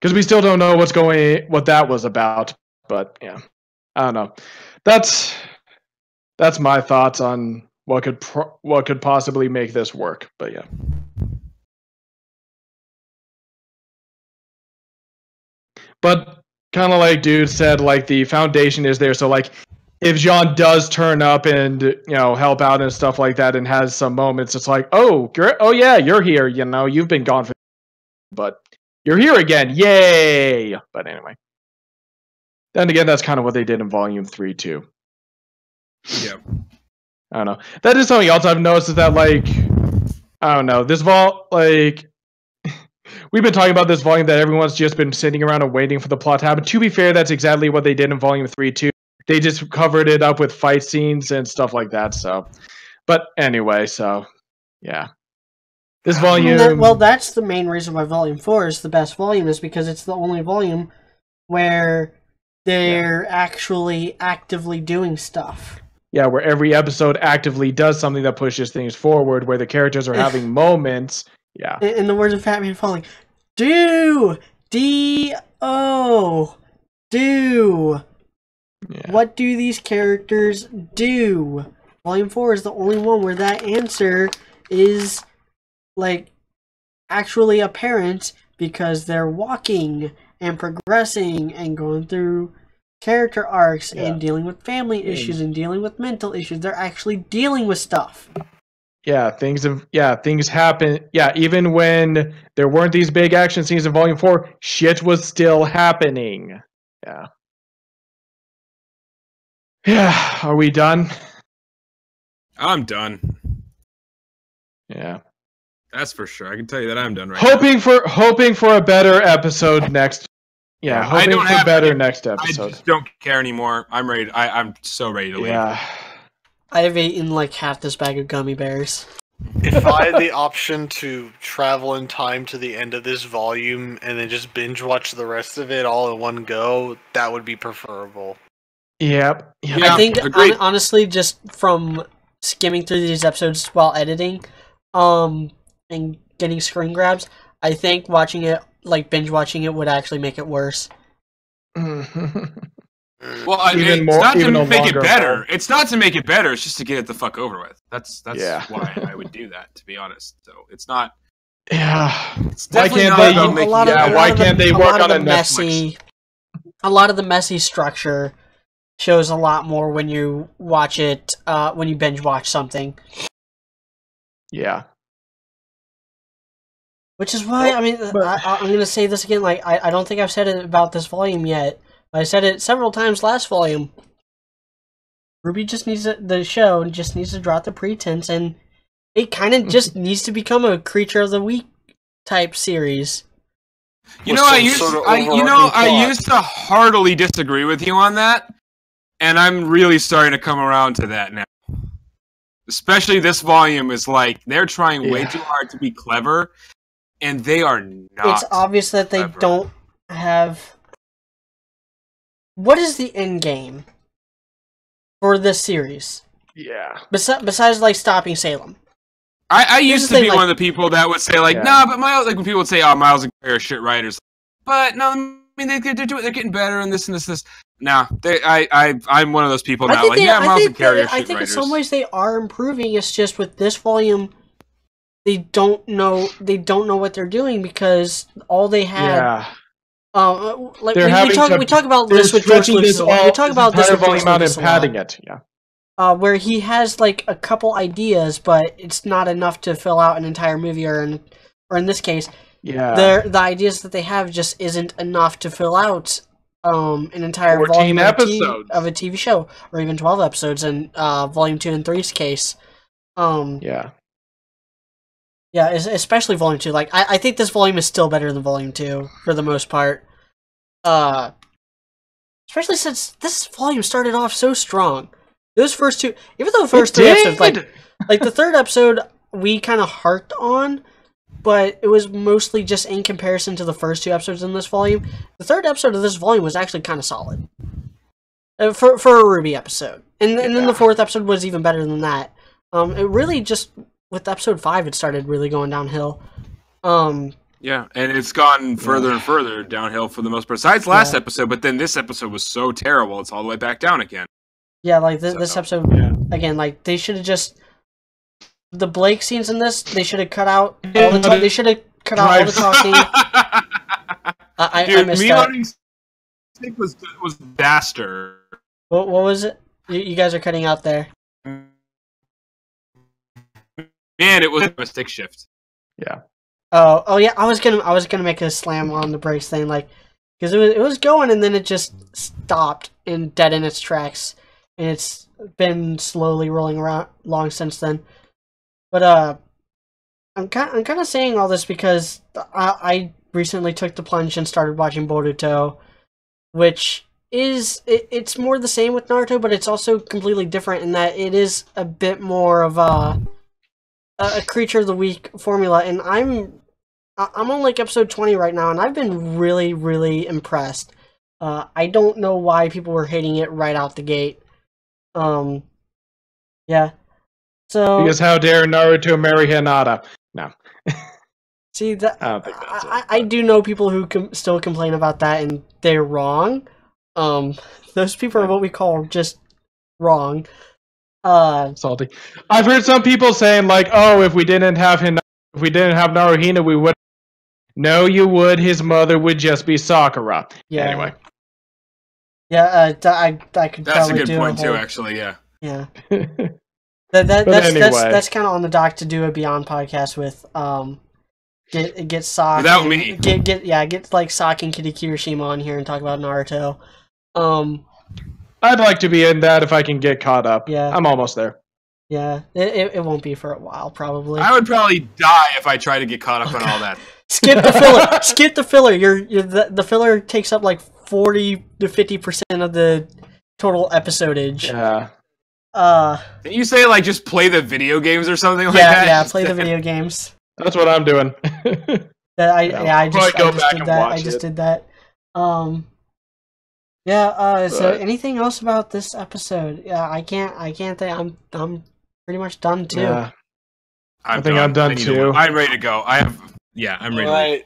because we still don't know what that was about. But yeah, I don't know. That's my thoughts on what could possibly make this work. But yeah. But kind of like Dude said, like the foundation is there. So like, if Jean does turn up and help out and stuff like that, and has some moments, it's like, oh yeah, you're here. You've been gone for, but you're here again. Yay! But anyway, then again, that's kind of what they did in Volume 3 too. Yeah. I don't know. That is something else I've noticed, is that like, I don't know, this like. We've been talking about this volume that everyone's just been sitting around and waiting for the plot to happen. To be fair, that's exactly what they did in Volume 3 too. They just covered it up with fight scenes and stuff like that. So, but anyway, so yeah, this volume. Well, that's the main reason why Volume 4 is the best volume, is because it's the only volume where they're actually actively doing stuff. Yeah, where every episode actively does something that pushes things forward, where the characters are having moments. Yeah. In the words of Fatman Falling, do! D-O! Do! Yeah. What do these characters do? Volume 4 is the only one where that answer is, like, actually apparent, because they're walking and progressing and going through character arcs and dealing with family issues and dealing with mental issues. They're actually dealing with stuff. Yeah, things happen. Yeah, even when there weren't these big action scenes in Volume 4, shit was still happening. Yeah. Yeah, are we done? I'm done. Yeah. That's for sure. I can tell you that I'm done right now. Hoping for a better episode next. Yeah, hoping for better next episode. I just don't care anymore. I'm ready. I'm so ready to leave. Yeah. I have eaten like half this bag of gummy bears. If I had the option to travel in time to the end of this volume and then just binge watch the rest of it all in one go, that would be preferable. Yep. I think honestly, just from skimming through these episodes while editing, and getting screen grabs, I think watching it, like binge watching it, would actually make it worse. Well, it's not to make it better. It's not to make it better. It's just to get it the fuck over with. That's why I would do that, to be honest. So it's not. Yeah. It's definitely why can't they work on a Netflix? A lot of the messy structure shows a lot more when you watch it. When you binge watch something. Yeah. Which is why I'm going to say this again. Like I don't think I've said it about this volume yet. I said it several times last volume. RWBY just needs the show just needs to drop the pretense, and it kind of just needs to become a Creature of the Week type series. I used to heartily disagree with you on that, and I'm really starting to come around to that now. Especially this volume is like they're trying way too hard to be clever, and they are not. It's obvious that they don't have. What is the end game for this series? Yeah. Besides, like, stopping Salem. I used to be one of the people that would say, like, nah, but Miles, like, when people would say, oh, Miles and Claire are shit writers. But, no, I mean, they're getting better and this and this and this. Nah, I'm one of those people now. Like, Miles and Claire are shit writers. I think in some ways they are improving. It's just with this volume, they don't know what they're doing because all they had... like we talk about this with George Lucas. We talk about this with George Lucas a lot. It, yeah. Where he has like a couple ideas, but it's not enough to fill out an entire movie, or in this case, the ideas that they have just isn't enough to fill out an entire volume of a TV show, or even 12 episodes in Volume 2 and 3's case. Especially Volume 2. Like I think this volume is still better than Volume 2 for the most part. Especially since this volume started off so strong. Those first two, even though the first three episodes, like the third episode, we kind of harped on, but it was mostly just in comparison to the first two episodes in this volume. The third episode of this volume was actually kind of solid for a RWBY episode, and then the fourth episode was even better than that. It really just with episode 5, it started really going downhill. Yeah, and it's gone further and further downhill for the most part. Besides last episode, but then this episode was so terrible, it's all the way back down again. Yeah, like this episode, again, like, they should have just... The Blake scenes in this, they should have cut out all the talking. They should have cut out all the talking. I missed that. It was disaster. What was it? You guys are cutting out there. Man, it was a stick shift. Yeah. Oh yeah. I was gonna make a slam on the brakes thing, like, because it was going and then it just stopped and dead in its tracks. And it's been slowly rolling along since then. But I'm kind of saying all this because I recently took the plunge and started watching Boruto, which is it's more the same with Naruto, but it's also completely different in that it is a bit more of a creature of the week formula. And I'm on like episode 20 right now, and I've been really, really impressed. I don't know why people were hating it right out the gate. Yeah. So because how dare Naruto marry Hinata? No. See that I do know people who still complain about that, and they're wrong. Those people are what we call just wrong. Salty. I've heard some people saying like, "Oh, if we didn't have Naruhina, we would." No, you would. His mother would just be Sakura. Yeah. Anyway. Yeah, I could. That's probably a good point too. Actually, yeah. Yeah. That's kind of on the dock to do a Beyond podcast with. Get Sock without me. Get like Sock and Kitty Kirishima on here and talk about Naruto. I'd like to be in that if I can get caught up. Yeah, I'm almost there. Yeah, it won't be for a while probably. I would probably die if I tried to get caught up on all that. Skip the filler. Skip the filler. The filler takes up like 40 to 50% of the total episodeage. Yeah. Didn't you say like just play the video games or something like that? Yeah, play the video games. That's what I'm doing. I just did that. So anything else about this episode? Yeah, I can't think. I'm pretty much done too. Yeah. I think I'm done too. I'm ready to go. I'm ready. All right.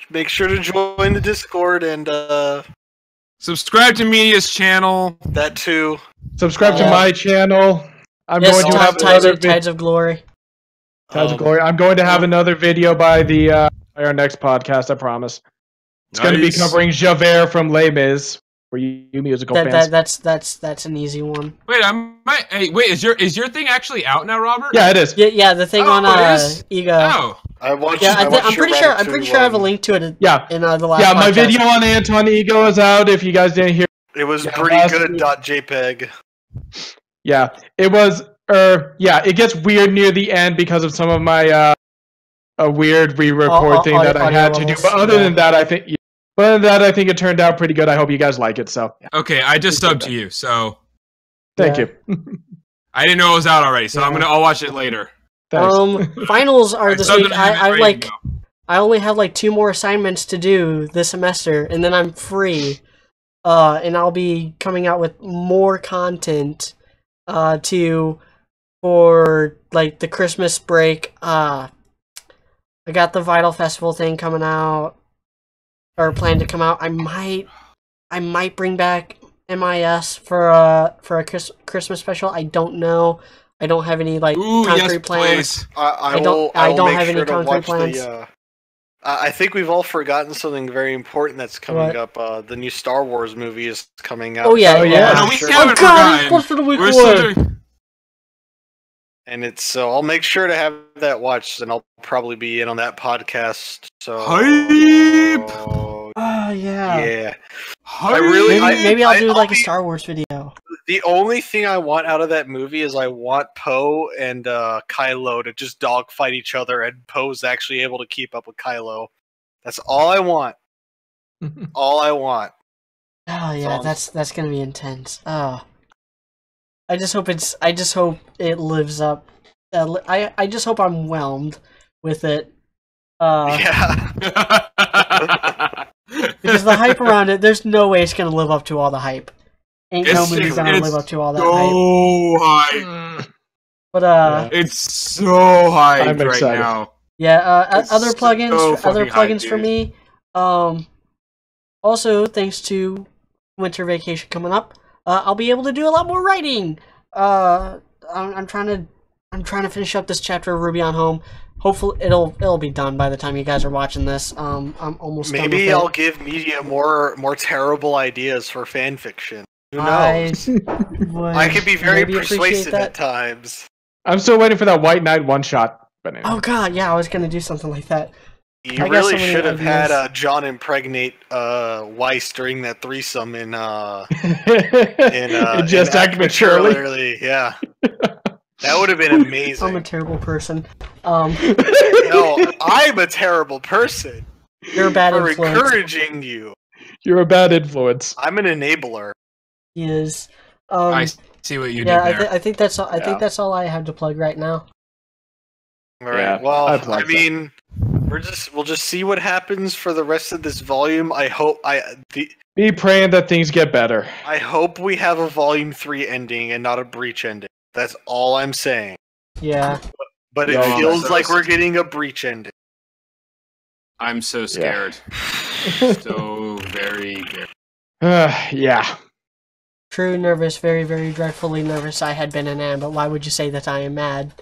Make sure to join the Discord and subscribe to Media's channel. That too. Subscribe to my channel. I'm going to have another Tides of Glory. Tides of Glory. I'm going to have another video by our next podcast. I promise. It's going to be covering Javert from Les Mis. For you musical fans. That's an easy one. Wait, is your thing actually out now, Robert? Yeah, it is. Yeah, the thing on Ego. Oh. I'm pretty sure I have a link to it. In the last. Yeah, my video on Anton Ego is out. If you guys didn't hear, it was pretty good. .jpg. Yeah, it was. It gets weird near the end because of some of my a weird re-record thing that I had to do. But other than that, I think. But I think it turned out pretty good. I hope you guys like it. So okay, I just subbed to you. So thank you. I didn't know it was out already, so I'll watch it later. Thanks. Finals are this week. I only have like 2 more assignments to do this semester, and then I'm free. And I'll be coming out with more content for like the Christmas break. I got the Vital Festival thing coming out, or planned to come out. I might bring back MIS for a Christmas special. I don't know. I don't have any concrete plans. I don't have any concrete plans. I think we've all forgotten something very important that's coming up. The new Star Wars movie is coming out. Oh yeah, No, we haven't forgotten. What's for the week And so I'll make sure to have that watched, and I'll probably be in on that podcast. So hype! Oh yeah. Yeah. Hype! Maybe I'll do like a Star Wars video. The only thing I want out of that movie is I want Poe and Kylo to just dogfight each other, and Poe's actually able to keep up with Kylo. That's all I want. All I want. Oh yeah, that's gonna be intense. Oh. I just hope it lives up. I just hope I'm whelmed with it. Yeah. Because the hype around it, there's no way it's gonna live up to all the hype. Ain't no movie's gonna live up to all that hype. But it's so hyped right now. Yeah. Other plugins for me. Also, thanks to winter vacation coming up, I'll be able to do a lot more writing. I'm trying to finish up this chapter of Ruby on Home. Hopefully, it'll be done by the time you guys are watching this. I'm almost done with it. Maybe I'll give media more terrible ideas for fan fiction. Who knows? I can be very persuasive at times. I'm still waiting for that White Knight one-shot. Oh god, yeah, I was gonna do something like that. You really should have had John impregnate Weiss during that threesome in Just Act Maturely. Yeah. That would have been amazing. I'm a terrible person. No, I'm a terrible person. You're a bad influence. For encouraging you. You're a bad influence. I'm an enabler. He is. I see what you did there. I think that's all. I think that's all I have to plug right now. All right. Yeah, well, I mean, we'll just see what happens for the rest of this volume. I hope be praying that things get better. I hope we have a volume 3 ending and not a Breach ending. That's all I'm saying. Yeah. But it feels like we're getting a Breach ending. I'm so scared. So very scared. Yeah. True, nervous, very, very dreadfully nervous. I had been and am, but why would you say that I am mad?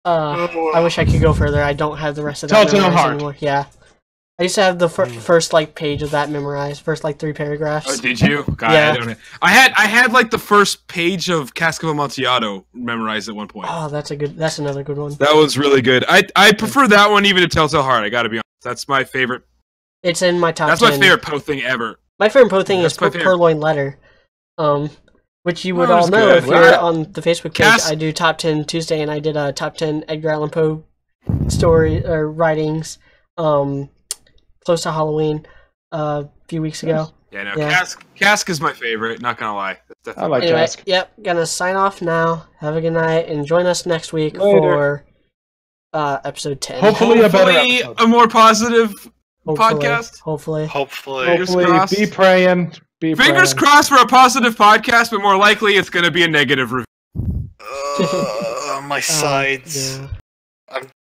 I wish I could go further. I don't have the rest of that memorized anymore. Yeah. I used to have the first page of that memorized, first 3 paragraphs. Oh, did you? God, yeah. I had the first page of Cask of Amontillado memorized at one point. Oh, that's another good one. That was really good. I prefer that one even to Telltale Heart. I gotta be honest. That's my favorite. It's in my top 10. That's my favorite Poe thing ever. My favorite Poe thing is Purloined Letter, which you would all know if you're on the Facebook page. I do Top 10 Tuesday, and I did a Top 10 Edgar Allan Poe story or writings. Close to Halloween, a few weeks ago. Yeah, no, Cask is my favorite. Not gonna lie, I like Cask. Yep, gonna sign off now. Have a good night, and join us next week for episode 10. Hopefully a better episode. A more positive podcast. Hopefully. Be praying. Fingers crossed for a positive podcast, but more likely it's gonna be a negative review. My sides. Yeah. I'm